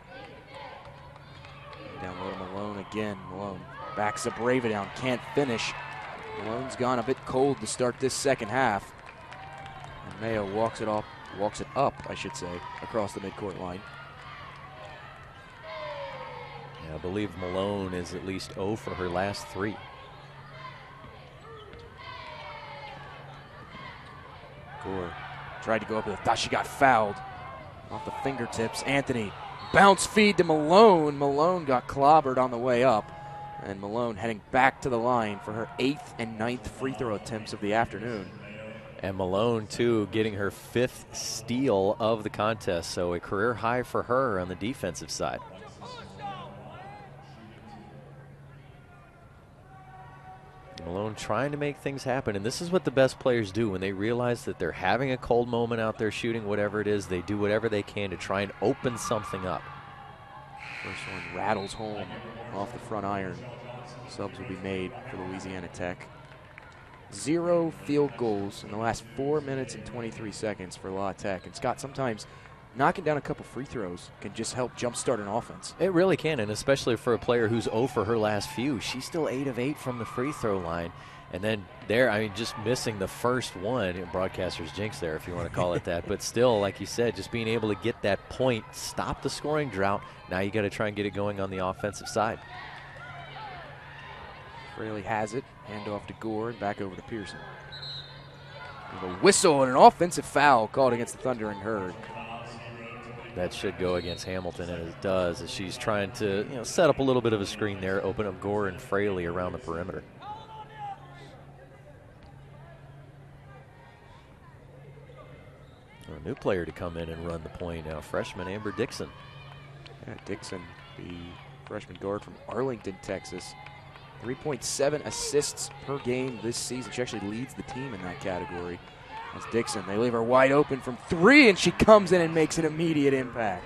Down low to Malone again. Malone backs Zabreva down, can't finish. Malone's gone a bit cold to start this second half. And Mayo walks it up, I should say, across the midcourt line. Yeah, I believe Malone is at least 0 for her last 3. Gore tried to go up with it, thought she got fouled. Off the fingertips, Anthony. Bounce feed to Malone. Malone got clobbered on the way up. And Malone heading back to the line for her 8th and 9th free throw attempts of the afternoon. And Malone, too, getting her 5th steal of the contest, so a career high for her on the defensive side. Malone trying to make things happen, and this is what the best players do when they realize that they're having a cold moment out there shooting whatever it is. They do whatever they can to try and open something up. First one rattles home off the front iron. Subs will be made for Louisiana Tech. 0 field goals in the last 4 minutes and 23 seconds for La Tech. And Scott, sometimes knocking down a couple free throws can just help jumpstart an offense. It really can, and especially for a player who's 0 for her last few. She's still 8 of 8 from the free throw line. And then there, I mean, just missing the first one, broadcaster's jinx there if you want to call it that. But still, like you said, just being able to get that point, stop the scoring drought. Now you got to try and get it going on the offensive side. Fraley has it. Hand off to Gore and back over to Pearson. With a whistle and an offensive foul called against the Thundering Herd. That should go against Hamilton, and it does, as she's trying to set up a little bit of a screen there, open up Gore and Fraley around the perimeter. A new player to come in and run the point now, freshman Amber Dixon. Yeah, Dixon, the freshman guard from Arlington, Texas. 3.7 assists per game this season. She actually leads the team in that category. That's Dixon. They leave her wide open from 3, and she comes in and makes an immediate impact.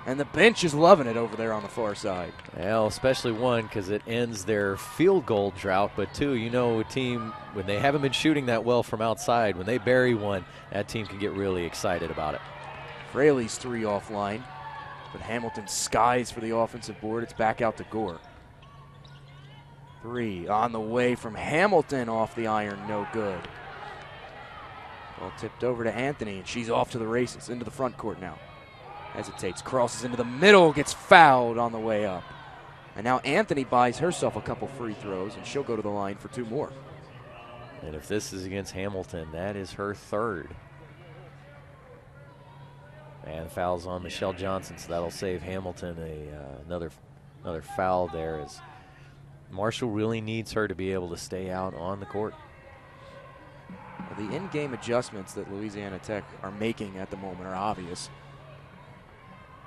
And the bench is loving it over there on the far side. Well, especially one, because it ends their field goal drought, but two, a team, when they haven't been shooting that well from outside, when they bury one, that team can get really excited about it. Fraley's 3 offline, but Hamilton skies for the offensive board. It's back out to Gore. 3 on the way from Hamilton off the iron, no good. Ball tipped over to Anthony, and she's off to the races, into the front court now. Hesitates, crosses into the middle, gets fouled on the way up. And now Anthony buys herself a couple free throws, and she'll go to the line for 2 more. And if this is against Hamilton, that is her 3rd. And fouls on Michelle Johnson, so that'll save Hamilton another foul there, as Marshall really needs her to be able to stay out on the court. Well, the in-game adjustments that Louisiana Tech are making at the moment are obvious.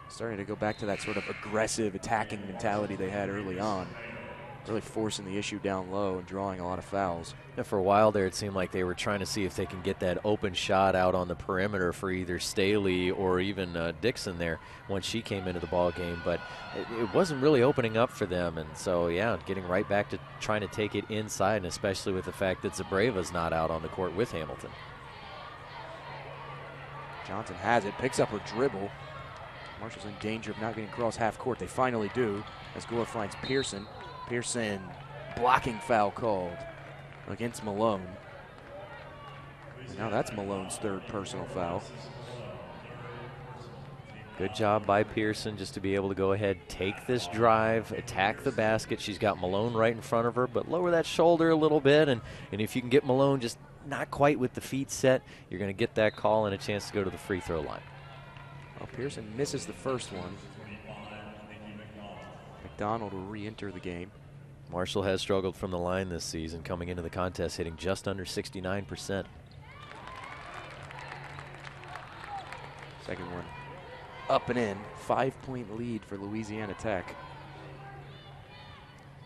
Starting to go back to that sort of aggressive attacking mentality they had early on. Really forcing the issue down low and drawing a lot of fouls. Yeah, for a while there, it seemed like they were trying to see if they can get that open shot out on the perimeter for either Staley or even Dixon there once she came into the ball game, but it wasn't really opening up for them. And so, yeah, getting right back to trying to take it inside, and especially with the fact that Zabreva's not out on the court with Hamilton. Johnson has it, picks up her dribble. Marshall's in danger of not getting across half court. They finally do as Gore finds Pearson. Pearson, blocking foul called against Malone. And now that's Malone's third personal foul. Good job by Pearson just to be able to go ahead, take this drive, attack the basket. She's got Malone right in front of her, but lower that shoulder a little bit. And if you can get Malone just not quite with the feet set, you're going to get that call and a chance to go to the free throw line. Well, Pearson misses the first one. McDonald will re-enter the game. Marshall has struggled from the line this season, coming into the contest hitting just under 69%. Second one up and in. 5-point lead for Louisiana Tech.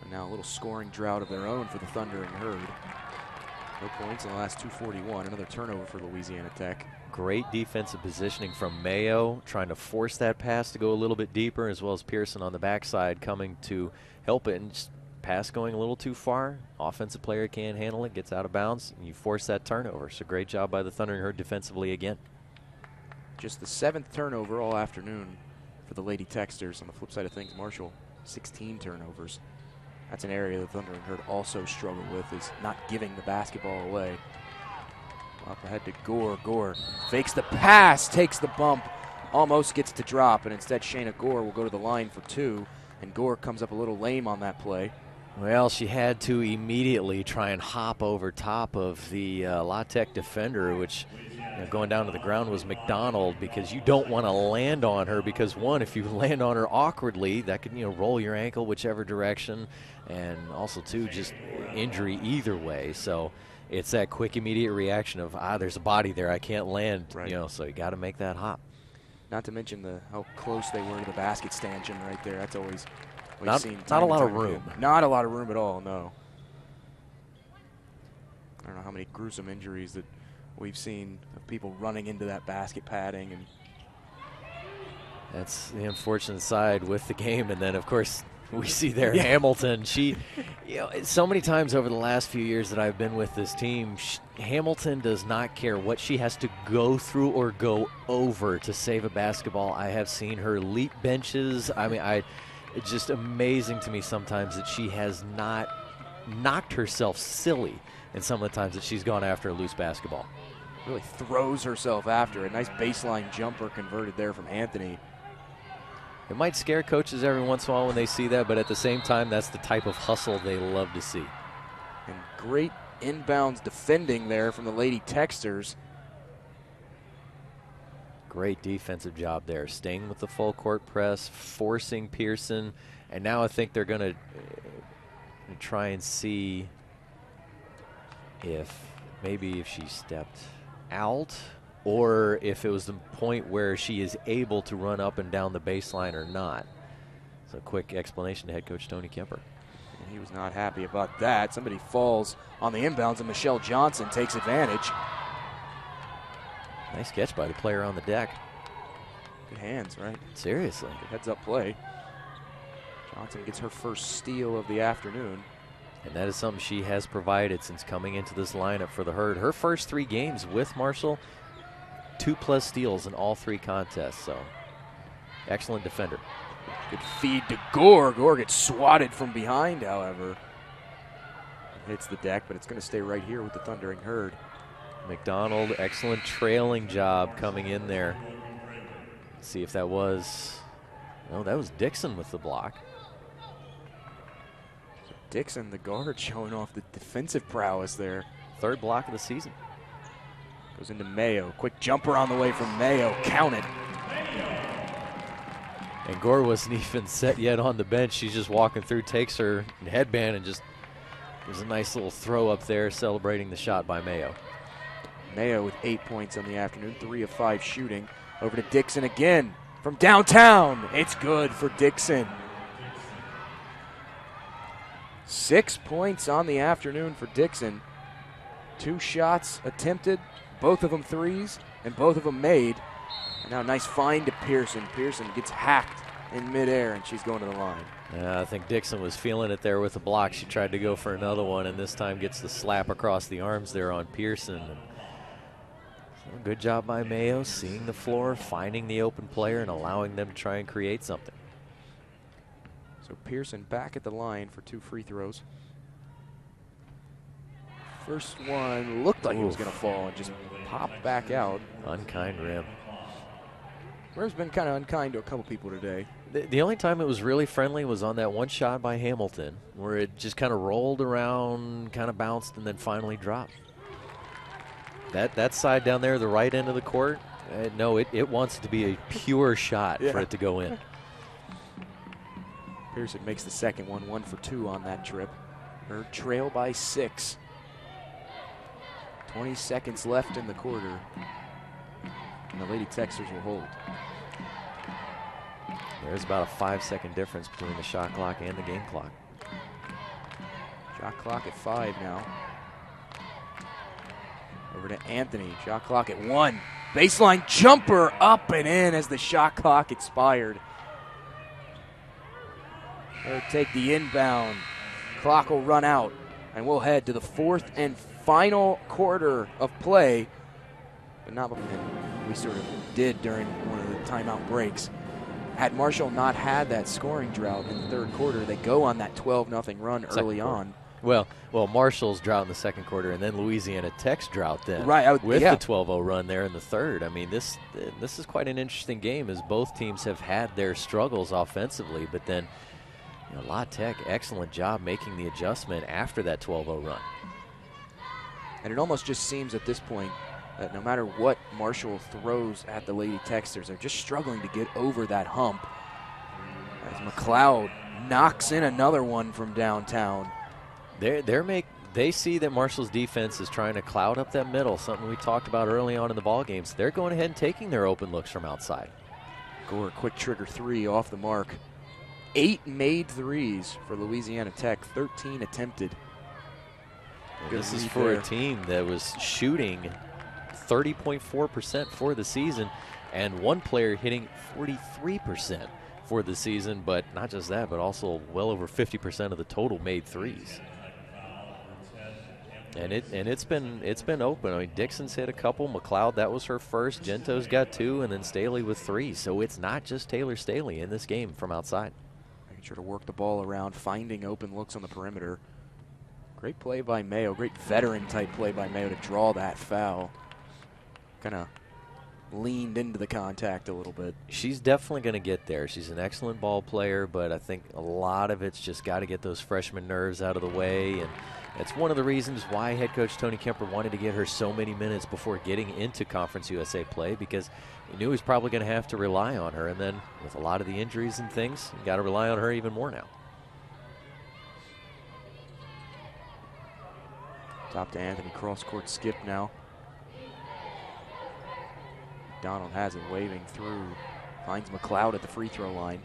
And now a little scoring drought of their own for the Thundering Herd. No points in the last 2:41. Another turnover for Louisiana Tech. Great defensive positioning from Mayo, trying to force that pass to go a little bit deeper, as well as Pearson on the backside coming to help it. And just pass going a little too far. Offensive player can't handle it, gets out of bounds, and you force that turnover. So great job by the Thundering Herd defensively again. Just the 7th turnover all afternoon for the Lady Texters. On the flip side of things, Marshall, 16 turnovers. That's an area the Thundering Herd also struggle with, is not giving the basketball away. Up ahead to Gore. Gore fakes the pass, takes the bump, almost gets to drop, and instead Shayna Gore will go to the line for two, and Gore comes up a little lame on that play. Well, she had to immediately try and hop over top of the La Tech defender, which going down to the ground was McDonald, because you don't want to land on her, because one, if you land on her awkwardly, that could roll your ankle whichever direction, and also two, just injury either way. So it's that quick immediate reaction of there's a body there, I can't land, right. So you got to make that hop. Not to mention how close they were to the basket stanchion right there. That's always not a lot of room. Not a lot of room at all, no. I don't know how many gruesome injuries that we've seen of people running into that basket padding. And that's the unfortunate side with the game. And then, of course, we see there Hamilton. She, so many times over the last few years that I've been with this team, Hamilton does not care what she has to go through or go over to save a basketball. I have seen her leap benches. I mean, it's just amazing to me sometimes that she has not knocked herself silly in some of the times that she's gone after a loose basketball. Really throws herself after it. Nice baseline jumper converted there from Anthony. It might scare coaches every once in a while when they see that, but at the same time, that's the type of hustle they love to see. And great inbounds defending there from the Lady Texters. Great defensive job there, staying with the full court press, forcing Pearson, and now I think they're going to try and see if she stepped out, or if it was the point where she is able to run up and down the baseline or not. So a quick explanation to head coach Tony Kemper. And he was not happy about that. Somebody falls on the inbounds, and Michelle Johnson takes advantage. Nice catch by the player on the deck. Good hands, right? Seriously. Good heads-up play. Johnson gets her first steal of the afternoon. And that is something she has provided since coming into this lineup for the Herd. Her first 3 games with Marshall, 2+ steals in all 3 contests. So, excellent defender. Good feed to Gore. Gore gets swatted from behind, however. It hits the deck, but it's going to stay right here with the Thundering Herd. McDonald, excellent trailing job coming in there. Let's see if that was, no, that was Dixon with the block. Dixon, the guard, showing off the defensive prowess there. 3rd block of the season. Goes into Mayo. Quick jumper on the way from Mayo. Counted. And Gore wasn't even set yet on the bench. She's just walking through, takes her headband, and just gives a nice little throw up there, celebrating the shot by Mayo. Mayo with 8 points on the afternoon, 3 of 5 shooting. Over to Dixon again from downtown. It's good for Dixon. 6 points on the afternoon for Dixon. 2 shots attempted, both of them threes, and both of them made. And now a nice find to Pearson. Pearson gets hacked in midair, and she's going to the line. I think Dixon was feeling it there with the block. She tried to go for another one, and this time gets the slap across the arms there on Pearson. So good job by Mayo, seeing the floor, finding the open player, and allowing them to try and create something. So Pearson back at the line for 2 free throws. First one looked like it was going to fall and just popped back out. Unkind rim. Rim's been kind of unkind to a couple people today. The only time it was really friendly was on that one shot by Hamilton, where it just kind of rolled around, kind of bounced, and then finally dropped. That side down there, the right end of the court, no, it wants it to be a pure shot for it to go in. Pearson makes the second one, 1 for 2 on that trip. Her trail by 6. 20 seconds left in the quarter. And the Lady Texters will hold. There's about a 5-second difference between the shot clock and the game clock. Shot clock at 5 now. Over to Anthony. Shot clock at 1. Baseline jumper up and in as the shot clock expired. They'll take the inbound. Clock will run out, and we'll head to the 4th and final quarter of play. But not before we sort of did during one of the timeout breaks. Had Marshall not had that scoring drought in the 3rd quarter, they go on that 12-0 run early on. Well, Marshall's drought in the 2nd quarter, and then Louisiana Tech's drought then. Right, with the 12-0 run there in the 3rd. I mean, this is quite an interesting game as both teams have had their struggles offensively, but then La Tech, excellent job making the adjustment after that 12-0 run. And it almost just seems at this point that no matter what Marshall throws at the Lady Texters, they're just struggling to get over that hump. As McLeod knocks in another one from downtown. They see that Marshall's defense is trying to cloud up that middle, something we talked about early on in the ball game. So they're going ahead and taking their open looks from outside. Gore, quick trigger 3 off the mark. 8 made threes for Louisiana Tech, 13 attempted. This is for a team that was shooting 30.4% for the season, and one player hitting 43% for the season. But not just that, but also well over 50% of the total made threes. And it's been open. I mean, Dixon's hit a couple. McLeod, that was her first. Gento's got 2, and then Staley with 3. So it's not just Taylor Staley in this game from outside. Making sure to work the ball around, finding open looks on the perimeter. Great play by Mayo. Great veteran-type play by Mayo to draw that foul. Kind of leaned into the contact a little bit. She's definitely going to get there. She's an excellent ball player, but I think a lot of it's just got to get those freshman nerves out of the way. And it's one of the reasons why head coach Tony Kemper wanted to get her so many minutes before getting into Conference USA play, because he knew he was probably going to have to rely on her. And then with a lot of the injuries and things, you got to rely on her even more now. Top to Anthony, cross-court skip now. McDonald has it, waving through. Finds McLeod at the free throw line.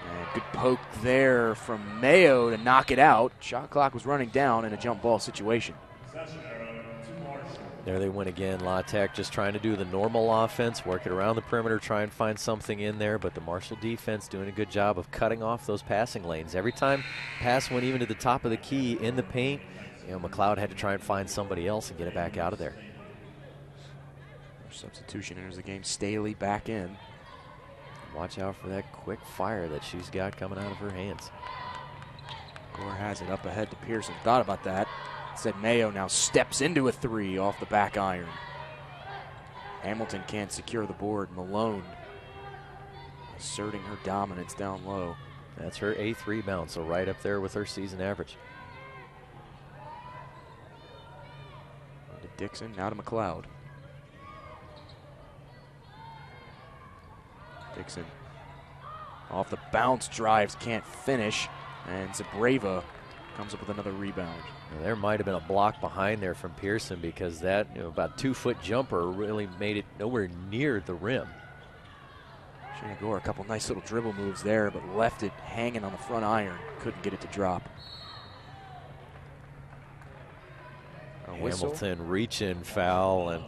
And good poke there from Mayo to knock it out. Shot clock was running down in a jump ball situation. There they went again. La Tech just trying to do the normal offense, work it around the perimeter, try and find something in there. But the Marshall defense doing a good job of cutting off those passing lanes. Every time pass went even to the top of the key in the paint, McLeod had to try and find somebody else and get it back out of there. Substitution enters the game. Staley back in. Watch out for that quick fire that she's got coming out of her hands. Gore has it up ahead to Pearson. Thought about that. Said Mayo now steps into a 3 off the back iron. Hamilton can't secure the board. Malone asserting her dominance down low. That's her 8th rebound, so right up there with her season average. To Dixon, now to McLeod. Dixon off the bounce, drives, can't finish. And Zabreva comes up with another rebound. Now, there might have been a block behind there from Pearson because that about 2-foot jumper really made it nowhere near the rim. Shayna Gore, a couple nice little dribble moves there, but left it hanging on the front iron. Couldn't get it to drop. Hamilton reach-in foul, and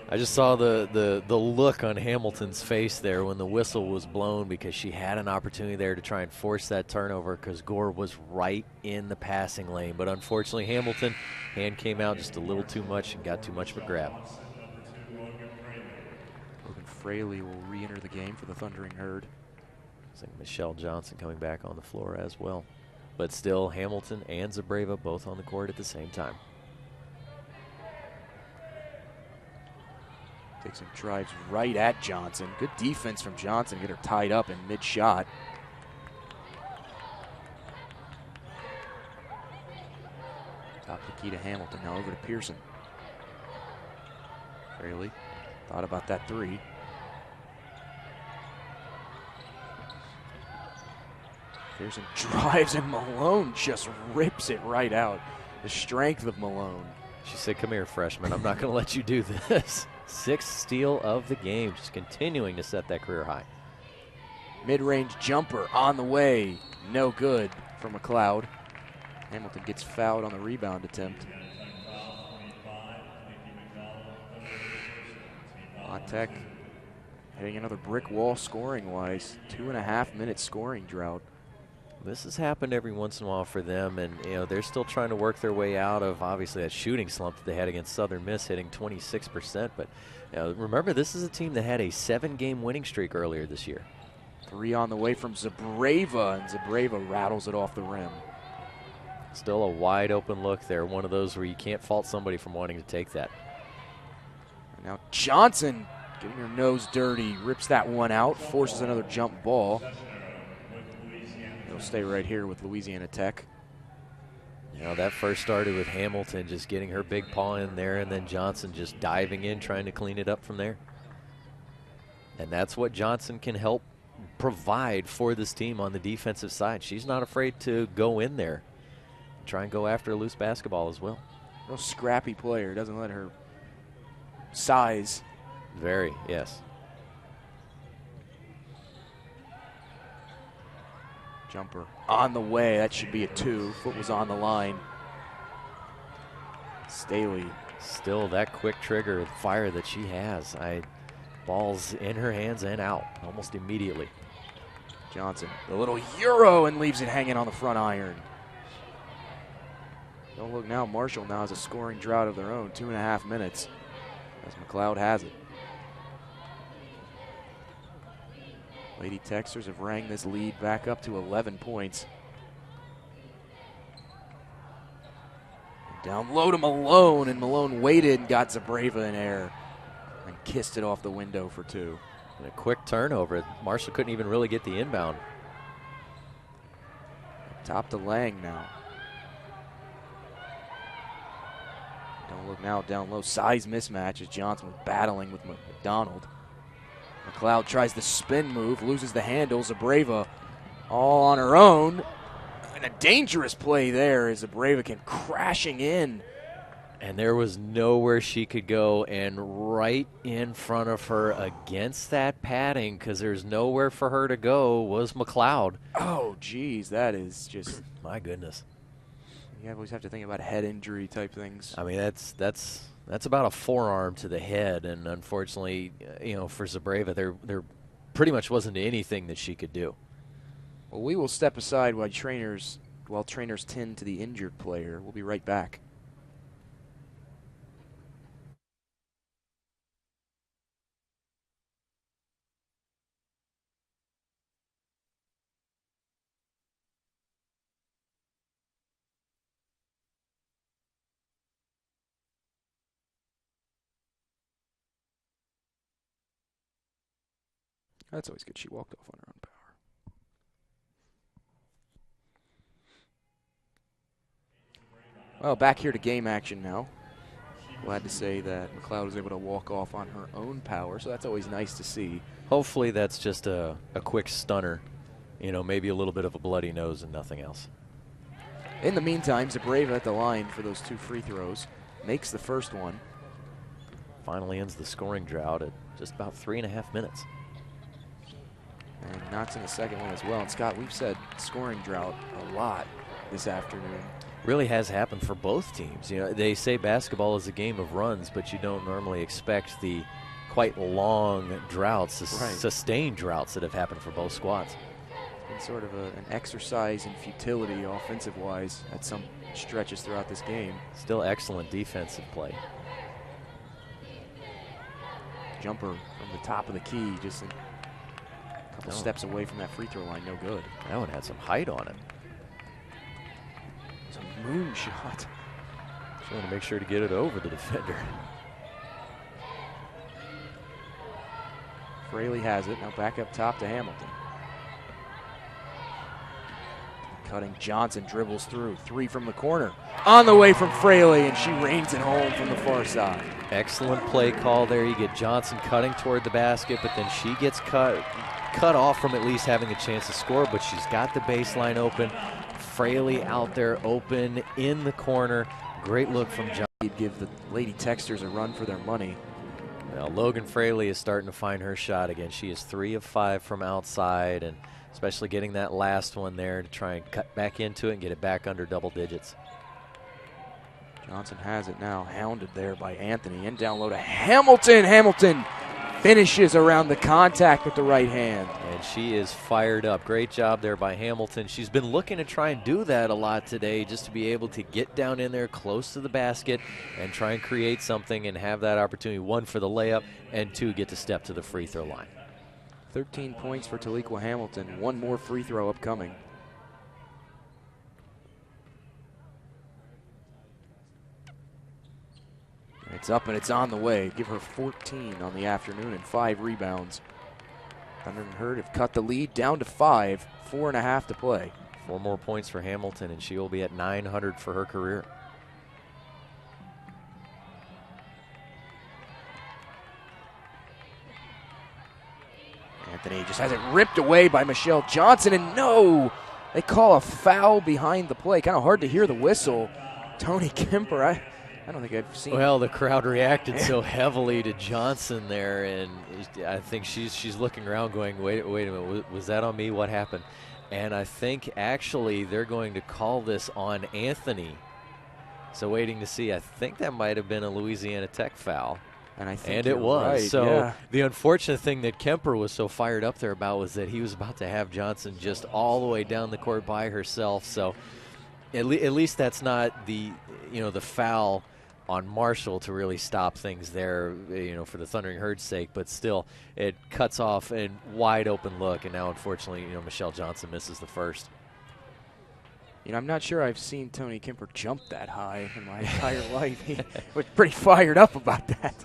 I just saw the look on Hamilton's face there when the whistle was blown because she had an opportunity there to try and force that turnover because Gore was right in the passing lane. But unfortunately, Hamilton, hand came out just a little too much and got too much of a grab. Logan Fraley will re-enter the game for the Thundering Herd. I think Michelle Johnson coming back on the floor as well. But still, Hamilton and Zabreva both on the court at the same time. Dixon drives right at Johnson. Good defense from Johnson. Get her tied up in mid-shot. Top the key to Hamilton. Now over to Pearson. Fraley thought about that three. Pearson drives and Malone just rips it right out. The strength of Malone. She said, "Come here, freshman. I'm not going to let you do this." 6th steal of the game, just continuing to set that career high. Mid-range jumper on the way. No good for McLeod. Hamilton gets fouled on the rebound attempt. La Tech hitting another brick wall scoring-wise. 2.5 minute scoring drought. This has happened every once in a while for them, and they're still trying to work their way out of obviously that shooting slump that they had against Southern Miss, hitting 26%. But remember, this is a team that had a 7-game winning streak earlier this year. 3 on the way from Zabreva, and Zabreva rattles it off the rim. Still a wide open look there, one of those where you can't fault somebody from wanting to take that. And now Johnson getting her nose dirty, rips that one out, forces another jump ball. They'll stay right here with Louisiana Tech. That first started with Hamilton just getting her big paw in there, and then Johnson just diving in, trying to clean it up from there. And that's what Johnson can help provide for this team on the defensive side. She's not afraid to go in there, try and go after a loose basketball as well. Real scrappy player, doesn't let her size. Very, yes. Jumper on the way. That should be a 2. Foot was on the line. Staley. Still that quick trigger fire that she has. Ball's in her hands and out almost immediately. Johnson, the little Euro, and leaves it hanging on the front iron. Don't look now. Marshall now has a scoring drought of their own. 2.5 minutes as McLeod has it. Lady Texers have rang this lead back up to 11 points. Down low to Malone, and Malone waited and got Zabreva in air and kissed it off the window for 2. And a quick turnover. Marshall couldn't even really get the inbound. Top to Lang now. Don't look now, down low. Size mismatch as Johnson was battling with McDonald. McLeod tries the spin move, loses the handle. Zabreva all on her own. And a dangerous play there as Zabreva came crashing in. And there was nowhere she could go, and right in front of her against that padding, because there's nowhere for her to go, was McLeod. Oh, geez, that is just... My goodness. You always have to think about head injury type things. I mean, that's about a forearm to the head, and unfortunately, for Zabreva, there pretty much wasn't anything that she could do. Well, we will step aside while trainers tend to the injured player. We'll be right back. That's always good. She walked off on her own power. Well, back here to game action now. Glad to say that McLeod was able to walk off on her own power, so that's always nice to see. Hopefully that's just a quick stunner, maybe a little bit of a bloody nose and nothing else. In the meantime, Zabreva at the line for those 2 free throws. Makes the first one. Finally ends the scoring drought at just about 3.5 minutes. And knocks in the second one as well. And Scott, we've said scoring drought a lot this afternoon. Really has happened for both teams. You know, they say basketball is a game of runs, but you don't normally expect the quite long droughts, sustained droughts that have happened for both squads. It's been sort of an exercise in futility offensive-wise at some stretches throughout this game. Still excellent defensive play. Jumper from the top of the key, just a couple steps away from that free throw line, no good. That one had some height on it. It's a moonshot. Just want to make sure to get it over the defender. Fraley has it, now back up top to Hamilton. Cutting Johnson, dribbles through, 3 from the corner. On the way from Fraley, and she reins it home from the far side. Excellent play call there. You get Johnson cutting toward the basket, but then she gets cut off from at least having a chance to score, but she's got the baseline open. Fraley out there open in the corner. Great look from Johnson. He'd give the Lady Texters a run for their money. Well, Logan Fraley is starting to find her shot again. She is 3 of 5 from outside, and especially getting that last one there to try and cut back into it and get it back under double digits. Johnson has it now, hounded there by Anthony. And down low to Hamilton. Hamilton finishes around the contact with the right hand. And she is fired up. Great job there by Hamilton. She's been looking to try and do that a lot today, just to be able to get down in there close to the basket and try and create something and have that opportunity, 1 for the layup and 2 get to step to the free throw line. 13 points for Taliqua Hamilton. 1 more free throw upcoming. It's up and it's on the way. Give her 14 on the afternoon and 5 rebounds. Thunder and Herd have cut the lead down to 5, 4.5 to play. 4 more points for Hamilton, and she will be at 900 for her career. Anthony just has it ripped away by Michelle Johnson, and no! They call a foul behind the play. Kind of hard to hear the whistle. Tony Kemper, I don't think I've seen. Well, the crowd reacted so heavily to Johnson there, and I think she's looking around going, wait a minute, was that on me? What happened? And I think actually they're going to call this on Anthony. So waiting to see. I think that might have been a Louisiana Tech foul. And I think and it was. Right, so yeah. The unfortunate thing that Kemper was so fired up there about was that he was about to have Johnson just all the way down the court by herself. So at least that's not the foul on Marshall to really stop things there, for the Thundering Herd's sake. But still, it cuts off a wide open look, and now unfortunately, Michelle Johnson misses the first. I'm not sure I've seen Tony Kemper jump that high in my entire life. He was pretty fired up about that.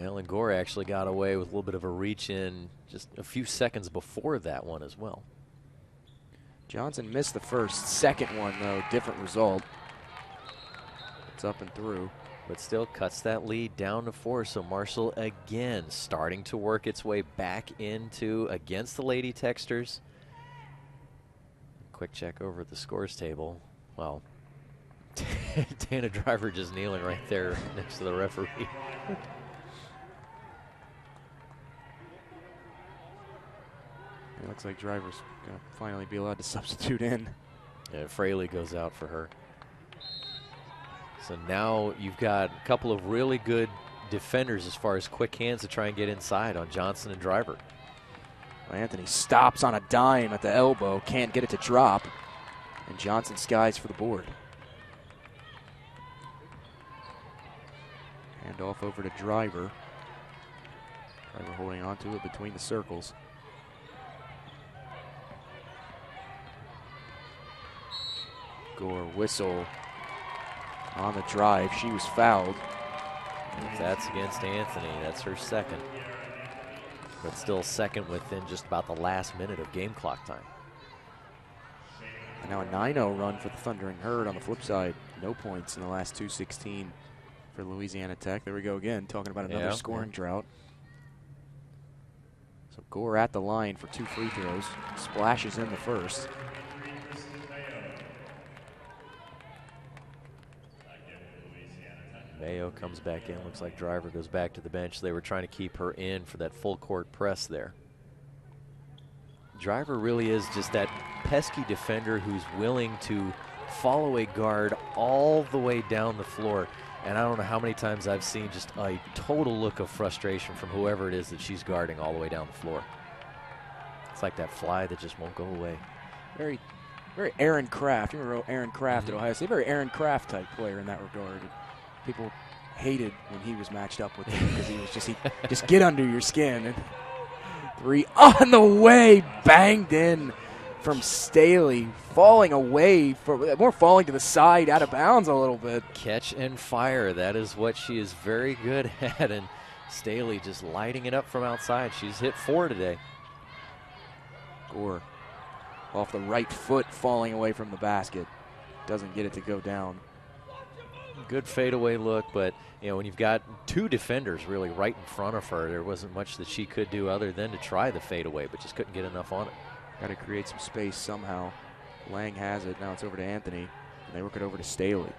Ellen Gore actually got away with a little bit of a reach in just a few seconds before that one as well. Johnson missed the first. Second one, though, different result. It's up and through. But still cuts that lead down to 4. So Marshall again starting to work its way back into against the Lady Texters. Quick check over at the scores table. Well, Dana Driver just kneeling right there next to the referee. It looks like Driver's going to finally be allowed to substitute in. Yeah, Fraley goes out for her. So now you've got a couple of really good defenders as far as quick hands to try and get inside on Johnson and Driver. Anthony stops on a dime at the elbow, can't get it to drop, and Johnson skies for the board. Hand off over to Driver. Driver holding on to it between the circles. Gore whistle on the drive. She was fouled. That's against Anthony. That's her second. But still second within just about the last minute of game clock time. And now a 9-0 run for the Thundering Herd on the flip side. No points in the last 2:16 for Louisiana Tech. There we go again, talking about another scoring drought. So Gore at the line for 2 free throws. Splashes in the first. Mayo comes back in. Looks like Driver goes back to the bench. They were trying to keep her in for that full court press there. Driver really is just that pesky defender who's willing to follow a guard all the way down the floor. And I don't know how many times I've seen just a total look of frustration from whoever it is that she's guarding all the way down the floor. It's like that fly that just won't go away. Very Aaron Kraft. You remember Aaron Kraft at Ohio State? Very Aaron Kraft type player in that regard. People hated when he was matched up with him because he was just get under your skin. And 3 on the way, banged in from Staley, falling away, more falling to the side, out of bounds a little bit. Catch and fire, that is what she is very good at, and Staley just lighting it up from outside. She's hit 4 today. Gore off the right foot, falling away from the basket. Doesn't get it to go down. Good fadeaway look, but when you've got 2 defenders really right in front of her, there wasn't much that she could do other than to try the fadeaway, but just couldn't get enough on it. Got to create some space somehow. Lang has it. Now it's over to Anthony, and they work it over to Staley.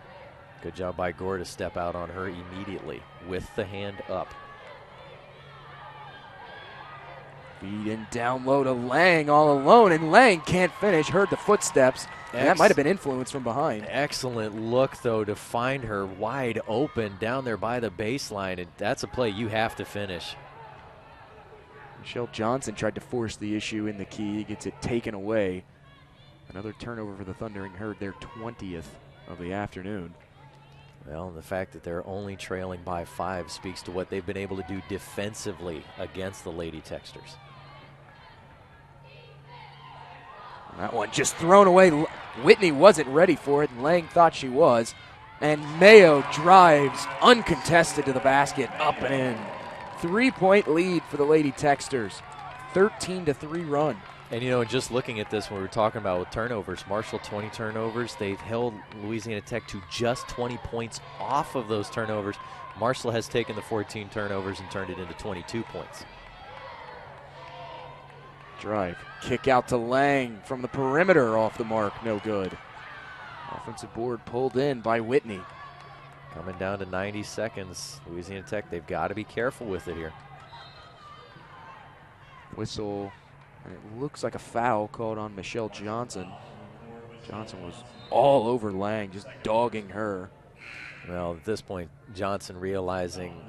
Good job by Gore to step out on her immediately with the hand up. Feed in down low to Lang all alone, and Lang can't finish. Heard the footsteps. And that might have been influence from behind. Excellent look, though, to find her wide open down there by the baseline, and that's a play you have to finish. Michelle Johnson tried to force the issue in the key, gets it taken away. Another turnover for the Thundering Herd, their 20th of the afternoon. Well, and the fact that they're only trailing by 5 speaks to what they've been able to do defensively against the Lady Texters. That one just thrown away. Whitney wasn't ready for it, and Lang thought she was. And Mayo drives uncontested to the basket, up and in. 3-point lead for the Lady Texters. 13-3 run. And, just looking at this, when we were talking about with turnovers, Marshall 20 turnovers. They've held Louisiana Tech to just 20 points off of those turnovers. Marshall has taken the 14 turnovers and turned it into 22 points. Drive, kick out to Lang from the perimeter, off the mark, no good. Offensive board pulled in by Whitney. Coming down to 90 seconds. Louisiana Tech, they've got to be careful with it here. Whistle, and it looks like a foul called on Michelle Johnson. Johnson was all over Lang, just dogging her. Well, at this point, Johnson realizing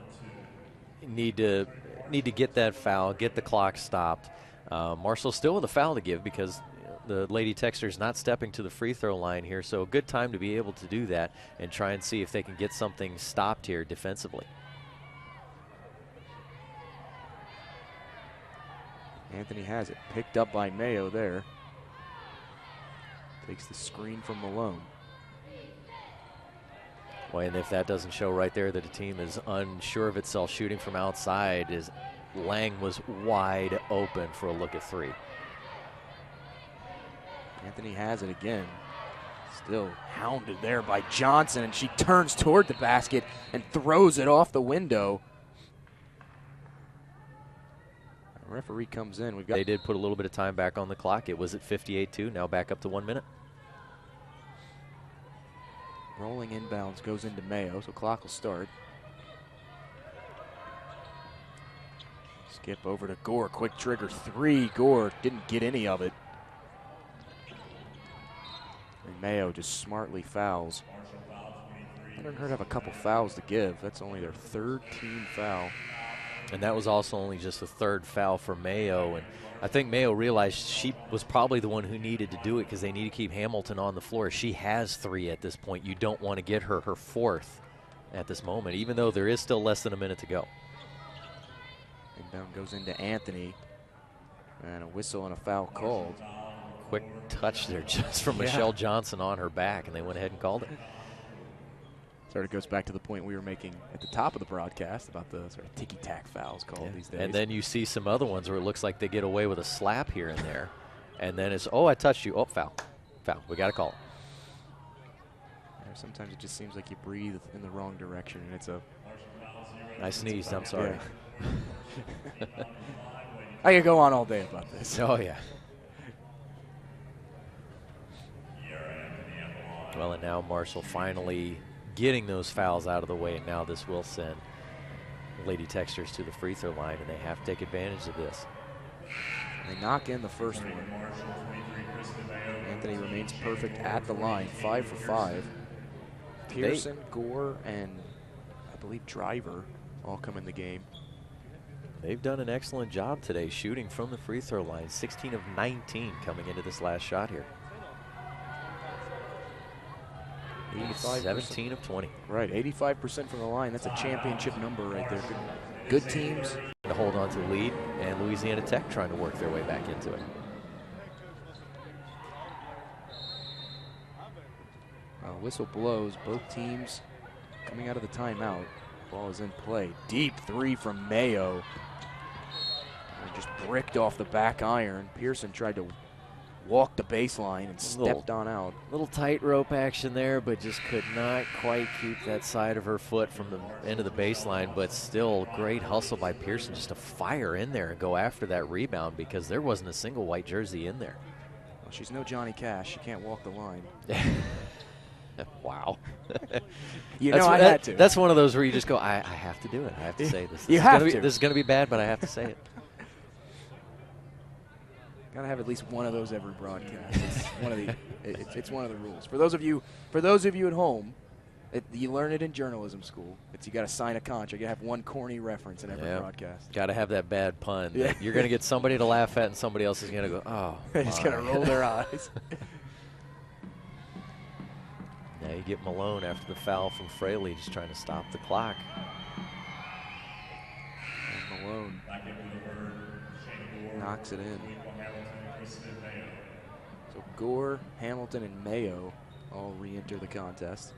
need to get that foul, get the clock stopped. Marshall still with a foul to give because the Lady Texters not stepping to the free throw line here, so a good time to be able to do that and try and see if they can get something stopped here defensively. Anthony has it, picked up by Mayo there. Takes the screen from Malone. Boy, and if that doesn't show right there that a team is unsure of itself shooting from outside, is Lang was wide open for a look at 3. Anthony has it again. Still hounded there by Johnson, and she turns toward the basket and throws it off the window. The referee comes in. They did put a little bit of time back on the clock. It was at 58-2, now back up to 1 minute. Rolling inbounds goes into Mayo, so clock will start. Skip over to Gore, quick trigger 3. Gore didn't get any of it. And Mayo just smartly fouls. Thundering Herd have a couple fouls to give. That's only their 3rd team foul. And that was also only just the 3rd foul for Mayo. And I think Mayo realized she was probably the one who needed to do it because they need to keep Hamilton on the floor. She has 3 at this point. You don't want to get her 4th at this moment, even though there is still less than a minute to go. Inbound goes into Anthony. And a whistle and a foul called. Quick touch there just from Michelle Johnson on her back, and they went ahead and called it. Sort of goes back to the point we were making at the top of the broadcast about the sort of ticky-tack fouls called these days. And then you see some other ones where it looks like they get away with a slap here and there. And then it's, oh, I touched you. Oh, foul. Foul. We got to call it. Sometimes it just seems like you breathe in the wrong direction, and it's a... I sneezed. I'm sorry. Yeah. I could go on all day about this. Oh, yeah. Well, and now Marshall finally getting those fouls out of the way, and now this will send Lady Texters to the free throw line, and they have to take advantage of this. They knock in the first one. Anthony remains perfect at the line, 5 for 5. Pearson, Gore, and I believe Driver all come in the game. They've done an excellent job today shooting from the free throw line. 16 of 19 coming into this last shot here. 17 of 20. Right, 85% from the line. That's a championship number right there. Good teams. To hold on to the lead, and Louisiana Tech trying to work their way back into it. Whistle blows. Both teams coming out of the timeout. Ball is in play. Deep three from Mayo. And just bricked off the back iron. Pearson tried to walk the baseline and stepped on out. Little tightrope action there, but just could not quite keep that side of her foot from the end of the baseline. But still, great hustle by Pearson just to fire in there and go after that rebound, because there wasn't a single white jersey in there. Well, she's no Johnny Cash. She can't walk the line. Wow. I had to. That's one of those where you just go, I have to do it. I have to say this. This is going to be bad, but I have to say it. Gotta have at least one of those every broadcast. It's one of the rules. For those of you at home, you learn it in journalism school. You got to sign a contract. You have one corny reference in every broadcast. Got to have that bad pun. Yeah. You're going to get somebody to laugh at, and somebody else is going to go, oh. They're just going to roll their eyes. Now you get Malone after the foul from Fraley, just trying to stop the clock. And Malone knocks it in. So Gore, Hamilton, and Mayo all re-enter the contest.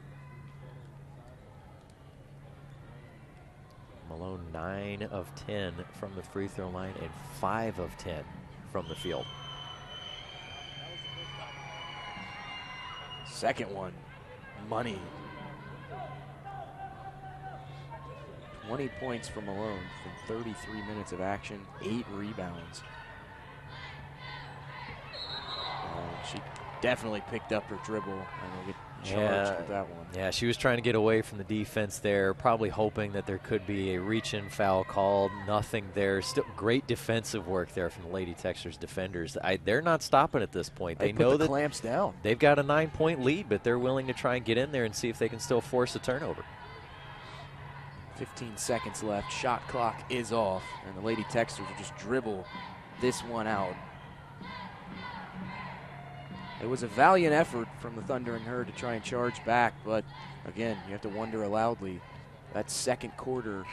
Malone 9 of 10 from the free throw line and 5 of 10 from the field. Second one. Money. 20 points for Malone from 33 minutes of action, 8 rebounds. She definitely picked up her dribble and will get charged with that one. Yeah, she was trying to get away from the defense there, probably hoping that there could be a reach-in foul called. Nothing there. Still great defensive work there from the Lady Texters defenders. They're not stopping at this point. They know that clamps down. They've got a 9-point lead, but they're willing to try and get in there and see if they can still force a turnover. 15 seconds left. Shot clock is off, and the Lady Texters will just dribble this one out. It was a valiant effort from the Thundering Herd to try and charge back, but again, you have to wonder aloudly. That second quarter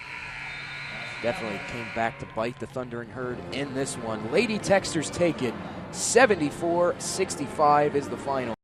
definitely came back to bite the Thundering Herd in this one. Lady Texters take it. 74-65 is the final.